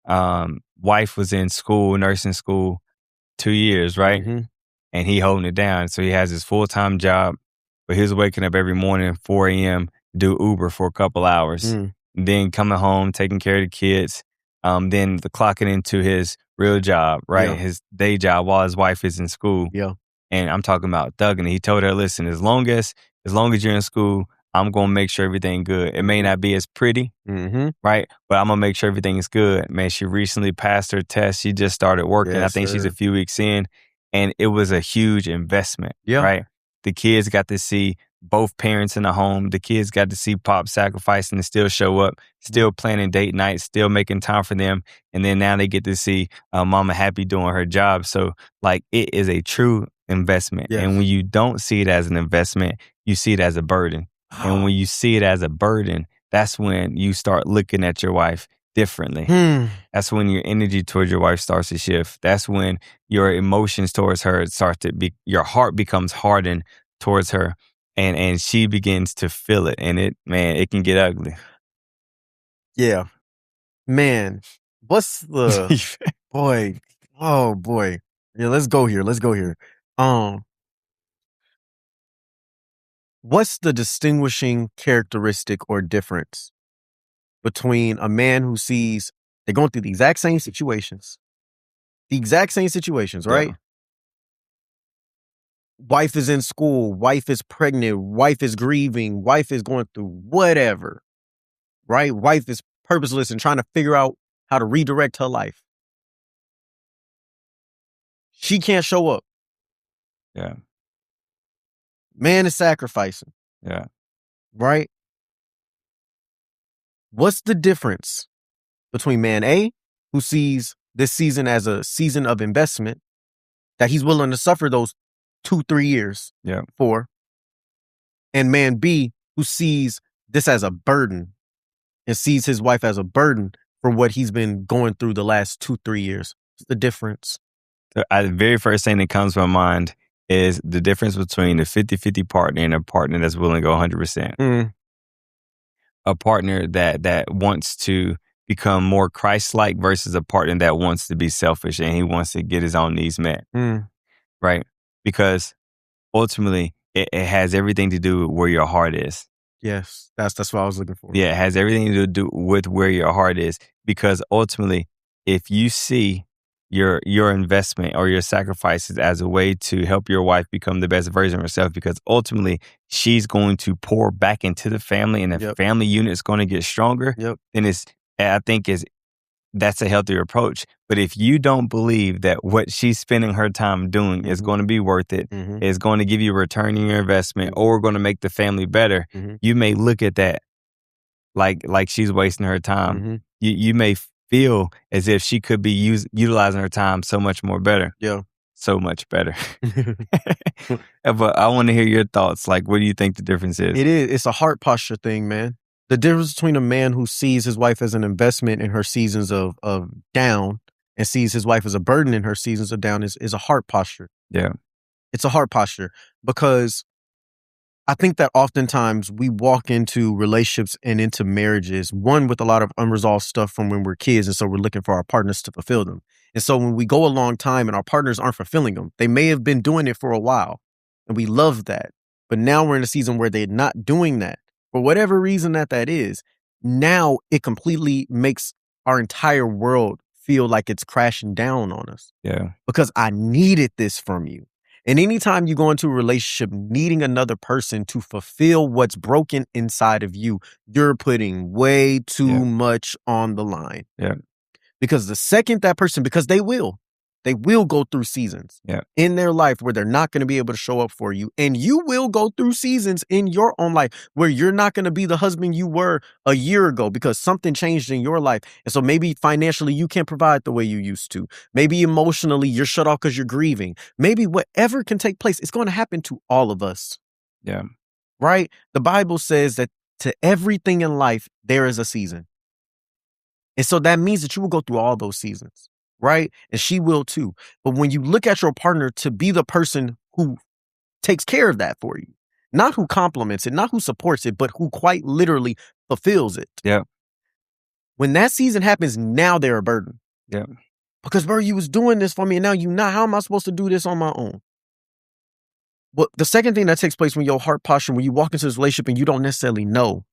Speaker 2: Wife was in school, nursing school, 2 years, right?
Speaker 1: Mm-hmm.
Speaker 2: And he holding it down. So he has his full-time job, but he was waking up every morning at 4 a.m., do Uber for a couple hours. Then coming home, taking care of the kids, then clocking into his real job, right?
Speaker 1: Yeah.
Speaker 2: His day job while his wife is in school.
Speaker 1: Yeah.
Speaker 2: And I'm talking about thugging. He told her, listen, as long as you're in school, I'm going to make sure everything good. It may not be as pretty, right? But I'm going to make sure everything is good. Man, she recently passed her test. She just started working.
Speaker 1: Yes,
Speaker 2: I think
Speaker 1: sir.
Speaker 2: she's a few weeks in. And it was a huge investment, right? The kids got to see both parents in the home. The kids got to see Pop sacrificing to still show up, still planning date nights, still making time for them. And then now they get to see Mama happy doing her job. So, like, it is a true investment.
Speaker 1: Yes.
Speaker 2: And when you don't see it as an investment, you see it as a burden. And when you see it as a burden, that's when you start looking at your wife differently. That's when your energy towards your wife starts to shift. That's when your emotions towards her your heart becomes hardened towards her. And she begins to feel it. And it can get ugly.
Speaker 1: Yeah. Man, what's the boy? Oh boy. Yeah, let's go here. What's the distinguishing characteristic or difference between a man who sees they're going through the exact same situations, right?
Speaker 2: Yeah.
Speaker 1: Wife is in school, wife is pregnant, wife is grieving, wife is going through whatever, right? Wife is purposeless and trying to figure out how to redirect her life. She can't show up.
Speaker 2: Yeah.
Speaker 1: Man is sacrificing.
Speaker 2: Yeah.
Speaker 1: Right? What's the difference between man A, who sees this season as a season of investment that he's willing to suffer those 2-3 years for, and man B, who sees this as a burden and sees his wife as a burden for what he's been going through the last 2-3 years? What's the difference?
Speaker 2: The very first thing that comes to my mind is the difference between a 50-50 partner and a partner that's willing to go 100%. A partner that wants to become more Christ-like versus a partner that wants to be selfish and he wants to get his own needs met, right? Because ultimately, it has everything to do with where your heart is.
Speaker 1: Yes, that's what I was looking for.
Speaker 2: Yeah, it has everything to do with where your heart is. Because ultimately, if you see your investment or your sacrifices as a way to help your wife become the best version of herself, because ultimately she's going to pour back into the family and the family unit is going to get stronger, then I think that's a healthier approach. But if you don't believe that what she's spending her time doing is going to be worth it, is going to give you a return in your investment, or going to make the family better, you may look at that like she's wasting her time. You may feel as if she could be utilizing her time so much more better.
Speaker 1: Yeah.
Speaker 2: So much better. But I want to hear your thoughts. Like, what do you think the difference is?
Speaker 1: It is. It's a heart posture thing, man. The difference between a man who sees his wife as an investment in her seasons of down and sees his wife as a burden in her seasons of down is a heart posture.
Speaker 2: Yeah.
Speaker 1: It's a heart posture because I think that oftentimes we walk into relationships and into marriages, one with a lot of unresolved stuff from when we're kids. And so we're looking for our partners to fulfill them. And so when we go a long time and our partners aren't fulfilling them, they may have been doing it for a while and we love that. But now we're in a season where they're not doing that for whatever reason that is. Now it completely makes our entire world feel like it's crashing down on us.
Speaker 2: Yeah.
Speaker 1: Because I needed this from you. And anytime you go into a relationship needing another person to fulfill what's broken inside of you, you're putting way too much on the line.
Speaker 2: Yeah.
Speaker 1: Because the second that person, because they will go through seasons in their life where they're not going to be able to show up for you. And you will go through seasons in your own life where you're not going to be the husband you were a year ago because something changed in your life. And so maybe financially you can't provide the way you used to. Maybe emotionally you're shut off because you're grieving. Maybe whatever can take place, it's going to happen to all of us.
Speaker 2: Yeah.
Speaker 1: Right? The Bible says that to everything in life, there is a season. And so that means that you will go through all those seasons, right? And she will too. But when you look at your partner to be the person who takes care of that for you, not who compliments it, not who supports it, but who quite literally fulfills it.
Speaker 2: Yeah.
Speaker 1: When that season happens, now they're a burden.
Speaker 2: Yeah.
Speaker 1: Because, bro, you was doing this for me and now you not. How am I supposed to do this on my own? Well, the second thing that takes place when your heart posture, when you walk into this relationship and you don't necessarily know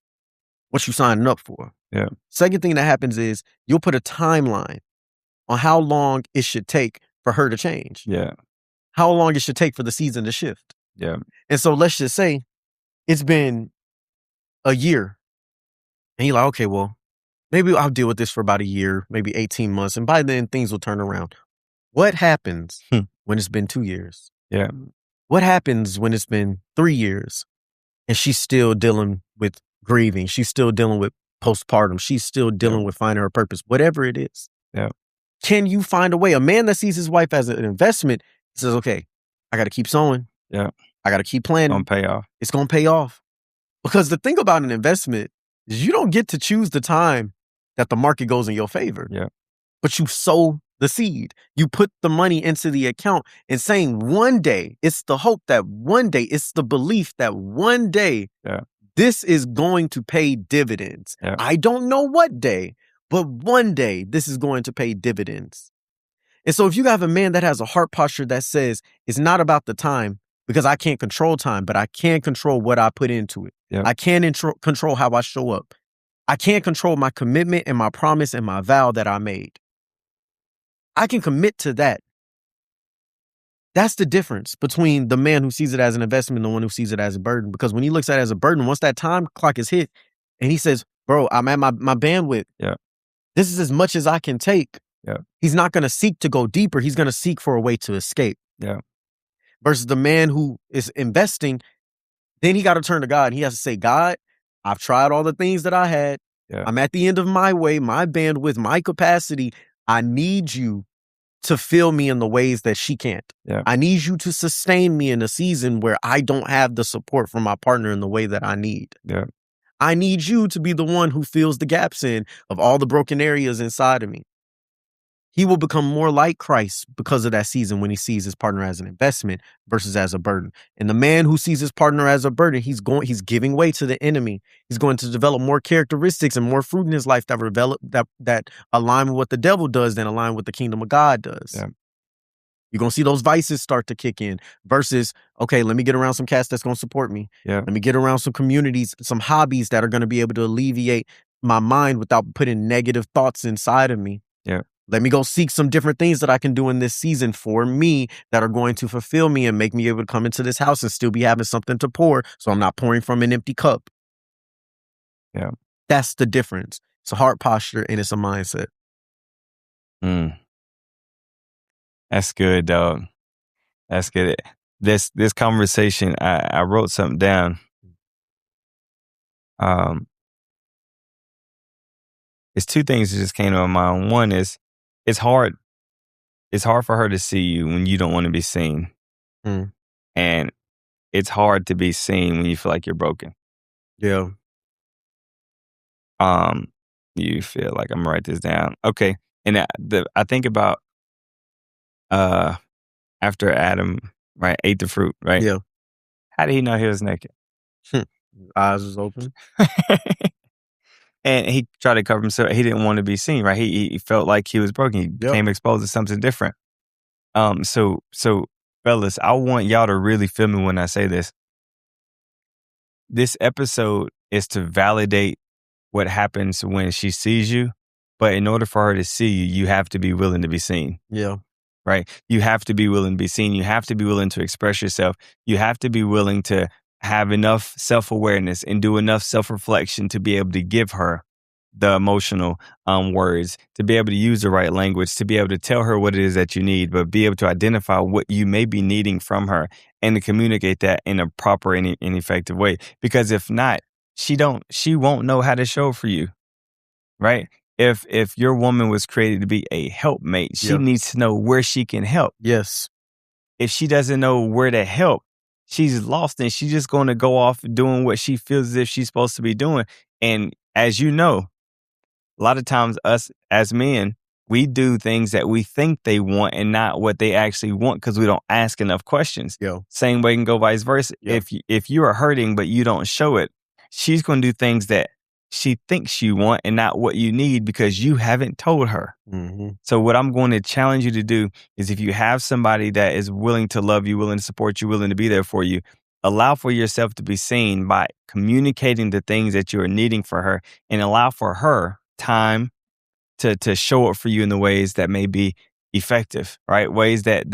Speaker 1: what you're signing up for.
Speaker 2: Yeah.
Speaker 1: Second thing that happens is you'll put a timeline on how long it should take for her to change.
Speaker 2: Yeah.
Speaker 1: How long it should take for the season to shift.
Speaker 2: Yeah.
Speaker 1: And so let's just say it's been a year. And you're like, okay, well, maybe I'll deal with this for about a year, maybe 18 months. And by then things will turn around. What happens when it's been 2 years?
Speaker 2: Yeah.
Speaker 1: What happens when it's been 3 years and she's still dealing with grieving? She's still dealing with postpartum. She's still dealing with finding her purpose, whatever it is.
Speaker 2: Yeah.
Speaker 1: Can you find a way? A man that sees his wife as an investment says, okay, I got to keep sowing.
Speaker 2: Yeah.
Speaker 1: I got to keep planning.
Speaker 2: It's going to pay off.
Speaker 1: It's going to pay off. Because the thing about an investment is you don't get to choose the time that the market goes in your favor.
Speaker 2: Yeah.
Speaker 1: But you sow the seed. You put the money into the account and saying one day, it's the hope that one day, it's the belief that one day this is going to pay dividends.
Speaker 2: Yeah.
Speaker 1: I don't know what day, but one day this is going to pay dividends. And so if you have a man that has a heart posture that says it's not about the time, because I can't control time, but I can control what I put into it.
Speaker 2: Yeah.
Speaker 1: I can control how I show up. I can't control my commitment and my promise and my vow that I made. I can commit to that. That's the difference between the man who sees it as an investment and the one who sees it as a burden. Because when he looks at it as a burden, once that time clock is hit and he says, bro, I'm at my bandwidth.
Speaker 2: Yeah.
Speaker 1: This is as much as I can take.
Speaker 2: Yeah.
Speaker 1: He's not going to seek to go deeper. He's going to seek for a way to escape.
Speaker 2: Yeah.
Speaker 1: Versus the man who is investing, then he got to turn to God. And he has to say, God, I've tried all the things that I had.
Speaker 2: Yeah.
Speaker 1: I'm at the end of my way, my bandwidth, my capacity. I need you to fill me in the ways that she can't.
Speaker 2: Yeah.
Speaker 1: I need you to sustain me in a season where I don't have the support from my partner in the way that I need.
Speaker 2: Yeah.
Speaker 1: I need you to be the one who fills the gaps in of all the broken areas inside of me. He will become more like Christ because of that season when he sees his partner as an investment versus as a burden. And the man who sees his partner as a burden, he's giving way to the enemy. He's going to develop more characteristics and more fruit in his life that align with what the devil does than align with the kingdom of God does.
Speaker 2: Yeah.
Speaker 1: You're going to see those vices start to kick in versus, okay, let me get around some cats that's going to support me.
Speaker 2: Yeah.
Speaker 1: Let me get around some communities, some hobbies that are going to be able to alleviate my mind without putting negative thoughts inside of me.
Speaker 2: Yeah.
Speaker 1: Let me go seek some different things that I can do in this season for me that are going to fulfill me and make me able to come into this house and still be having something to pour. So I'm not pouring from an empty cup.
Speaker 2: Yeah.
Speaker 1: That's the difference. It's a heart posture and it's a mindset.
Speaker 2: That's good, dog. That's good. This conversation, I wrote something down. It's two things that just came to my mind. One is it's hard for her to see you when you don't want to be seen. And it's hard to be seen when you feel like you're broken.
Speaker 1: Yeah.
Speaker 2: You feel like, I'm gonna write this down. Okay. And I think about after Adam, right, ate the fruit, right?
Speaker 1: Yeah.
Speaker 2: How did he know he was naked?
Speaker 1: Eyes was open.
Speaker 2: And he tried to cover himself. He didn't want to be seen, right? He felt like he was broken. He became exposed to something different. So fellas, I want y'all to really feel me when I say this. This episode is to validate what happens when she sees you. But in order for her to see you, you have to be willing to be seen.
Speaker 1: Yeah.
Speaker 2: Right? You have to be willing to be seen. You have to be willing to express yourself. You have to be willing to have enough self-awareness and do enough self-reflection to be able to give her the emotional words, to be able to use the right language, to be able to tell her what it is that you need, but be able to identify what you may be needing from her and to communicate that in a proper and effective way. Because if not, she won't know how to show for you, right? If your woman was created to be a helpmate, she needs to know where she can help.
Speaker 1: Yes.
Speaker 2: If she doesn't know where to help, she's lost and she's just going to go off doing what she feels as if she's supposed to be doing. And as you know, a lot of times us as men, we do things that we think they want and not what they actually want because we don't ask enough questions. Same way can go vice versa. If you are hurting but you don't show it, she's going to do things that she thinks you want and not what you need because you haven't told her. So what I'm going to challenge you to do is if you have somebody that is willing to love you, willing to support you, willing to be there for you, allow for yourself to be seen by communicating the things that you are needing for her and allow for her time to show up for you in the ways that may be effective, right? Ways that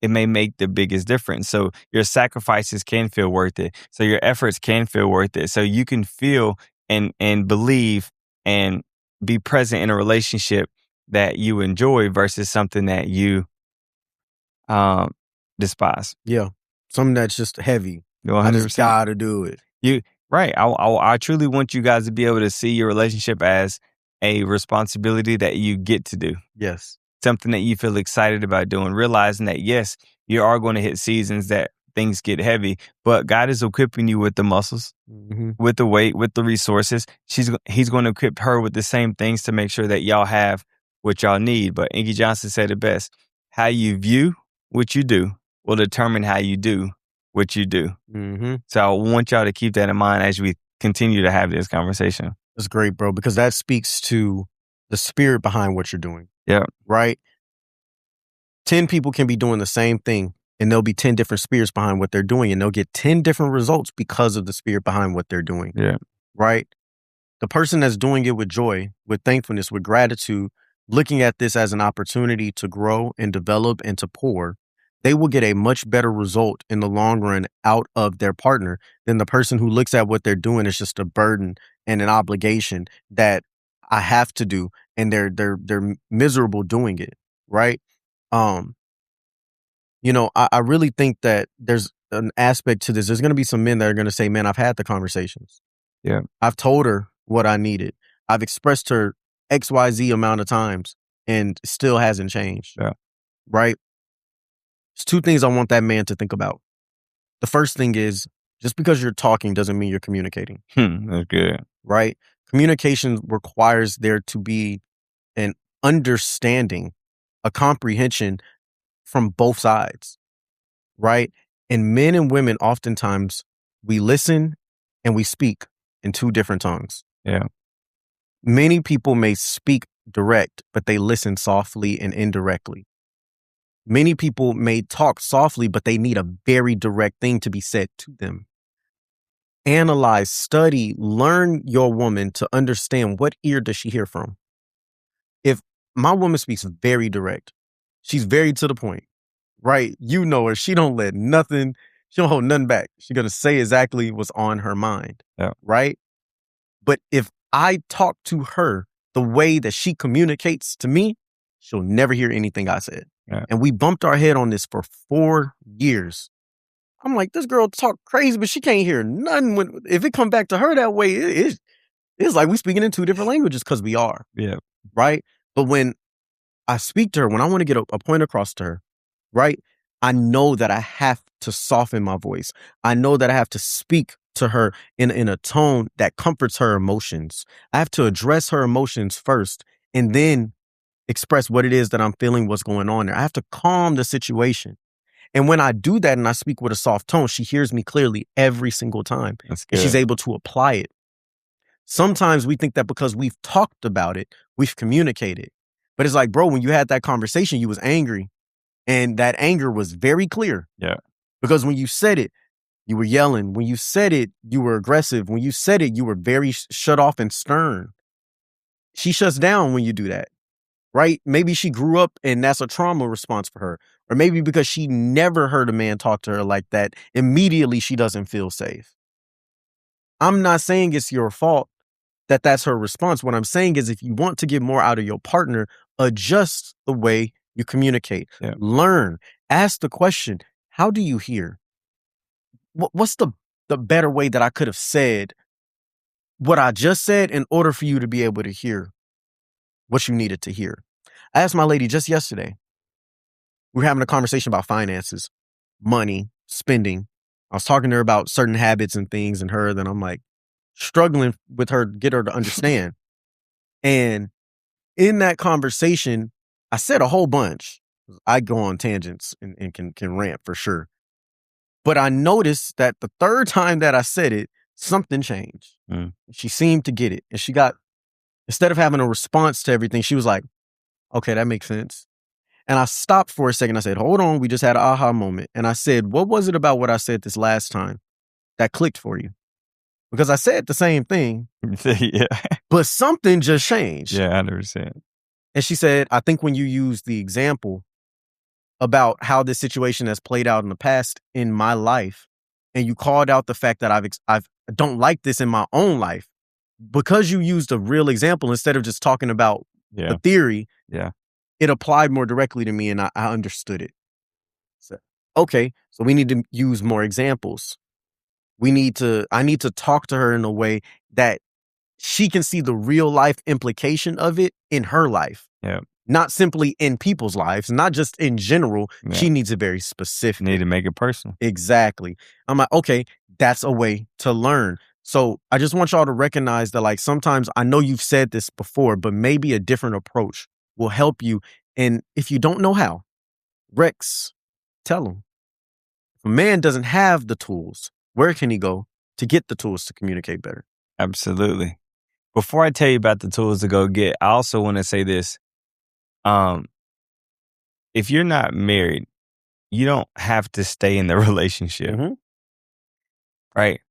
Speaker 2: it may make the biggest difference. So your sacrifices can feel worth it. So your efforts can feel worth it. So you can feel and believe and be present in a relationship that you enjoy versus something that you despise.
Speaker 1: Yeah. Something that's just heavy.
Speaker 2: 100%.
Speaker 1: I just gotta do it.
Speaker 2: Right. I truly want you guys to be able to see your relationship as a responsibility that you get to do.
Speaker 1: Yes.
Speaker 2: Something that you feel excited about doing, realizing that, yes, you are going to hit seasons that things get heavy, but God is equipping you with the muscles, with the weight, with the resources. He's going to equip her with the same things to make sure that y'all have what y'all need. But Inky Johnson said it best. How you view what you do will determine how you do what you do. So I want y'all to keep that in mind as we continue to have this conversation.
Speaker 1: That's great, bro, because that speaks to the spirit behind what you're doing.
Speaker 2: Yeah.
Speaker 1: Right? 10 people can be doing the same thing and there'll be 10 different spirits behind what they're doing and they'll get 10 different results because of the spirit behind what they're doing.
Speaker 2: Yeah.
Speaker 1: Right? The person that's doing it with joy, with thankfulness, with gratitude, looking at this as an opportunity to grow and develop and to pour, they will get a much better result in the long run out of their partner than the person who looks at what they're doing as just a burden and an obligation that I have to do, and they're miserable doing it, right? I really think that there's an aspect to this. There's going to be some men that are going to say, "Man, I've had the conversations.
Speaker 2: Yeah,
Speaker 1: I've told her what I needed. I've expressed her XYZ amount of times, and still hasn't changed."
Speaker 2: Yeah,
Speaker 1: right. There's two things I want that man to think about. The first thing is just because you're talking doesn't mean you're communicating.
Speaker 2: That's good.
Speaker 1: Right? Communication requires there to be an understanding a comprehension from both sides, right? And men and women, oftentimes, we listen and we speak in two different tongues.
Speaker 2: Yeah.
Speaker 1: Many people may speak direct, but they listen softly and indirectly. Many people may talk softly, but they need a very direct thing to be said to them. Analyze, study, learn your woman to understand what ear does she hear from. If my woman speaks very direct, she's very to the point, right? You know her. She don't let nothing, she don't hold nothing back. She's going to say exactly what's on her mind, right? But if I talk to her the way that she communicates to me, she'll never hear anything I said.
Speaker 2: Yeah.
Speaker 1: And we bumped our head on this for 4 years. I'm like, this girl talk crazy, but she can't hear nothing. If it come back to her that way, it's like we speaking in two different languages because we are.
Speaker 2: Yeah.
Speaker 1: Right? But when I speak to her, when I want to get a point across to her, right? I know that I have to soften my voice. I know that I have to speak to her in a tone that comforts her emotions. I have to address her emotions first and then express what it is that I'm feeling, what's going on there. I have to calm the situation. And when I do that and I speak with a soft tone, she hears me clearly every single time.
Speaker 2: That's good.
Speaker 1: And she's able to apply it. Sometimes we think that because we've talked about it, we've communicated. But it's like, bro, when you had that conversation, you was angry. And that anger was very clear.
Speaker 2: Yeah.
Speaker 1: Because when you said it, you were yelling. When you said it, you were aggressive. When you said it, you were very shut off and stern. She shuts down when you do that, right? Maybe she grew up and that's a trauma response for her. Or maybe because she never heard a man talk to her like that, immediately she doesn't feel safe. I'm not saying it's your fault that that's her response. What I'm saying is if you want to get more out of your partner, adjust the way you communicate.
Speaker 2: Yeah.
Speaker 1: Learn. Ask the question, how do you hear? What's the better way that I could have said what I just said in order for you to be able to hear what you needed to hear? I asked my lady just yesterday. We were having a conversation about finances, money, spending. I was talking to her about certain habits and things and her, then I'm like struggling with her, get her to understand. And in that conversation, I said a whole bunch. I go on tangents and can rant for sure. But I noticed that the third time that I said it, something changed. She seemed to get it. And she got, instead of having a response to everything, she was like, okay, that makes sense. And I stopped for a second. I said, hold on, we just had an aha moment. And I said, what was it about what I said this last time that clicked for you? Because I said the same thing,
Speaker 2: Yeah.
Speaker 1: but something just changed.
Speaker 2: Yeah, 100%.
Speaker 1: And she said, I think when you use the example about how this situation has played out in the past in my life, and you called out the fact that I don't like this in my own life, because you used a real example instead of just talking about the theory, it applied more directly to me and I understood it. So, okay, so we need to use more examples. I need to talk to her in a way that she can see the real life implication of it in her life.
Speaker 2: Yeah.
Speaker 1: Not simply in people's lives, not just in general.
Speaker 2: Yeah.
Speaker 1: She needs it very specific.
Speaker 2: Need to make it personal.
Speaker 1: Exactly. I'm like, okay, that's a way to learn. So I just want y'all to recognize that, like, sometimes I know you've said this before, but maybe a different approach will help you. And if you don't know how, Rex, tell him. If a man doesn't have the tools, where can he go to get the tools to communicate better?
Speaker 2: Absolutely. Before I tell you about the tools to go get, I also want to say this. If you're not married, you don't have to stay in the relationship.
Speaker 1: Mm-hmm.
Speaker 2: Right?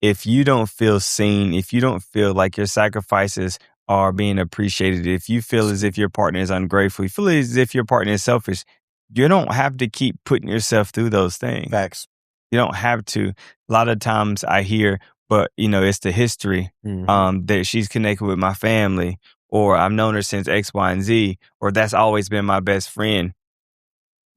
Speaker 2: If you don't feel seen, if you don't feel like your sacrifices are being appreciated, if you feel as if your partner is ungrateful, you feel as if your partner is selfish, you don't have to keep putting yourself through those things.
Speaker 1: Facts.
Speaker 2: You don't have to. A lot of times I hear, but it's the history that she's connected with my family, or I've known her since X, Y, and Z, or that's always been my best friend.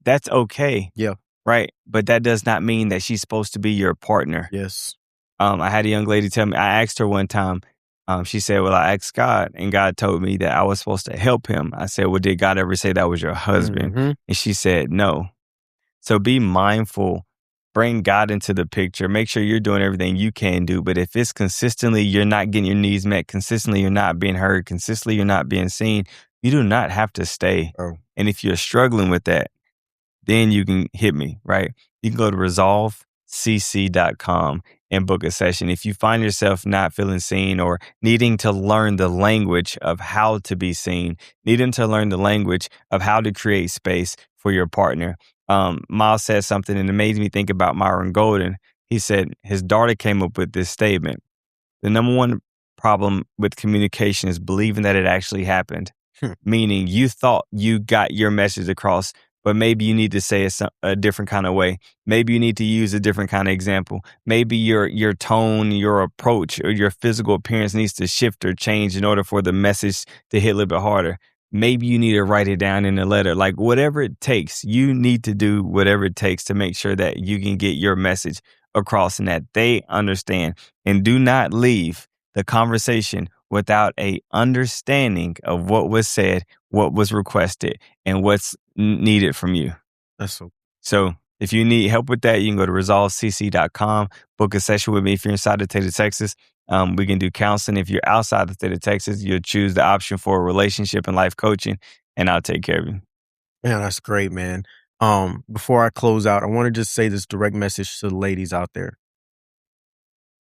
Speaker 2: That's okay.
Speaker 1: Yeah.
Speaker 2: Right. But that does not mean that she's supposed to be your partner.
Speaker 1: Yes.
Speaker 2: I had a young lady tell me, I asked her one time, she said, well, I asked God and God told me that I was supposed to help him. I said, well, did God ever say that was your husband?
Speaker 1: Mm-hmm.
Speaker 2: And she said, no. So be mindful, bring God into the picture, make sure you're doing everything you can do. But if it's consistently, you're not getting your needs met, consistently, you're not being heard, consistently, you're not being seen, You do not have to stay.
Speaker 1: Oh.
Speaker 2: And if you're struggling with that, then you can hit me, right? You can go to resolvecc.com and book a session. If you find yourself not feeling seen or needing to learn the language of how to be seen, needing to learn the language of how to create space for your partner. Miles said something and it made me think about Myron Golden. He said his daughter came up with this statement. The number one problem with communication is believing that it actually happened. Meaning you thought you got your message across, but maybe you need to say it a different kind of way. Maybe you need to use a different kind of example. Maybe your tone, your approach, or your physical appearance needs to shift or change in order for the message to hit a little bit harder. Maybe you need to write it down in a letter. Like whatever it takes, you need to do whatever it takes to make sure that you can get your message across and that they understand. And do not leave the conversation without a understanding of what was said, what was requested, and what's needed from you.
Speaker 1: That's
Speaker 2: so if you need help with that, you can go to resolvecc.com, book a session with me. If you're inside the state of Texas, we can do counseling. If you're outside the state of Texas, you'll choose the option for relationship and life coaching, and I'll take care of you.
Speaker 1: Yeah, that's great, man. Before I close out, I want to just say this direct message to the ladies out there.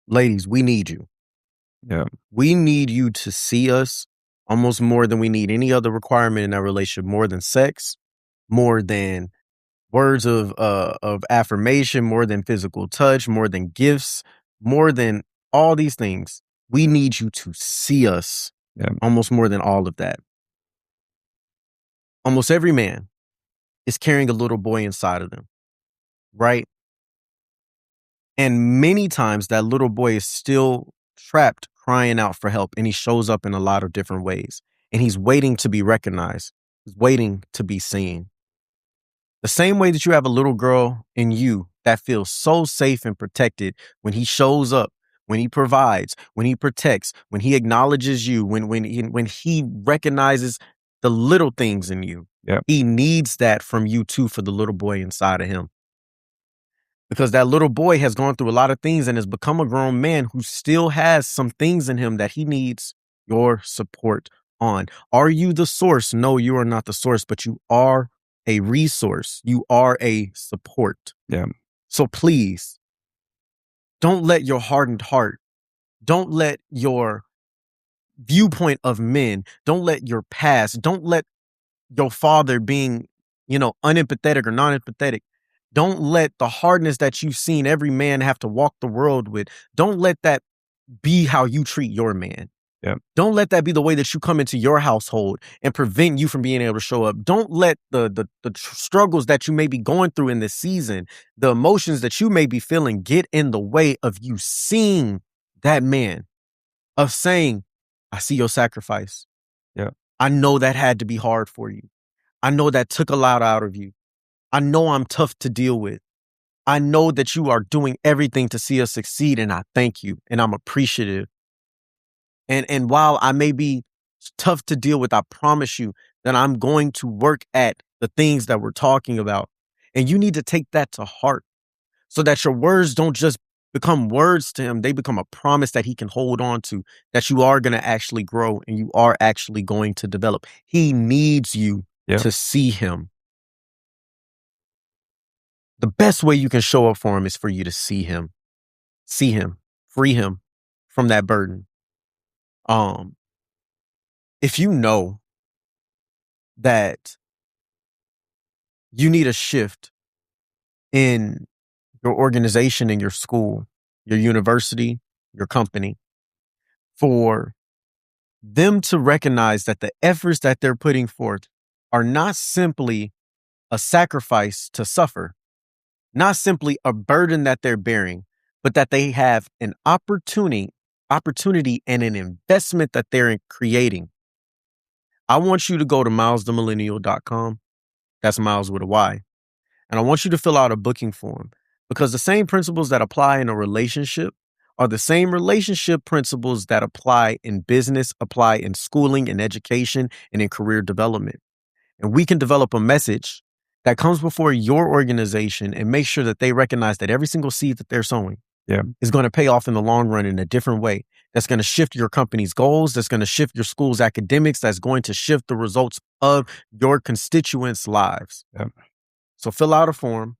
Speaker 1: Ladies, we need you.
Speaker 2: Yeah.
Speaker 1: We need you to see us almost more than we need any other requirement in that relationship, more than sex, more than words of affirmation, more than physical touch, more than gifts, more than all these things. We need you to see us almost more than all of that. Almost every man is carrying a little boy inside of them, right? And many times that little boy is still trapped, crying out for help, and he shows up in a lot of different ways. And he's waiting to be recognized. He's waiting to be seen. The same way that you have a little girl in you that feels so safe and protected when he shows up, when he provides, when he protects, when he acknowledges you, when he recognizes the little things in you.
Speaker 2: Yep.
Speaker 1: He needs that from you too for the little boy inside of him. Because that little boy has gone through a lot of things and has become a grown man who still has some things in him that he needs your support on. Are you the source? No, you are not the source, but you are a resource. You are a support.
Speaker 2: Yeah.
Speaker 1: So please, don't let your hardened heart, don't let your viewpoint of men, don't let your past, don't let your father being, unempathetic or non-empathetic. Don't let the hardness that you've seen every man have to walk the world with. Don't let that be how you treat your man.
Speaker 2: Yep.
Speaker 1: Don't let that be the way that you come into your household and prevent you from being able to show up. Don't let the struggles that you may be going through in this season, the emotions that you may be feeling get in the way of you seeing that man, of saying, I see your sacrifice.
Speaker 2: Yeah.
Speaker 1: I know that had to be hard for you. I know that took a lot out of you. I know I'm tough to deal with. I know that you are doing everything to see us succeed, and I thank you, and I'm appreciative. And while I may be tough to deal with, I promise you that I'm going to work at the things that we're talking about. And you need to take that to heart so that your words don't just become words to him. They become a promise that he can hold on to, that you are going to actually grow and you are actually going to develop. He needs you to see him. The best way you can show up for him is for you to see him, free him from that burden. If you know that you need a shift in your organization, in your school, your university, your company, for them to recognize that the efforts that they're putting forth are not simply a sacrifice to suffer, not simply a burden that they're bearing, but that they have an opportunity and an investment that they're creating. I want you to go to milesthemillennial.com. That's Miles with a Y. And I want you to fill out a booking form, because the same principles that apply in a relationship are the same relationship principles that apply in business, apply in schooling, in education, and in career development. And we can develop a message that comes before your organization and make sure that they recognize that every single seed that they're sowing is going to pay off in the long run in a different way. that's going to shift your company's goals, that's going to shift your school's academics, that's going to shift the results of your constituents' lives.
Speaker 2: Yep.
Speaker 1: So fill out a form.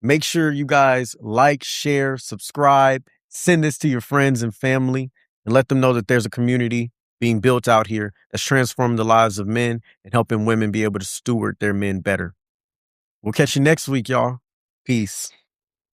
Speaker 1: Make sure you guys like, share, subscribe, send this to your friends and family, and let them know that there's a community being built out here that's transforming the lives of men and helping women be able to steward their men better. We'll catch you next week, y'all. Peace.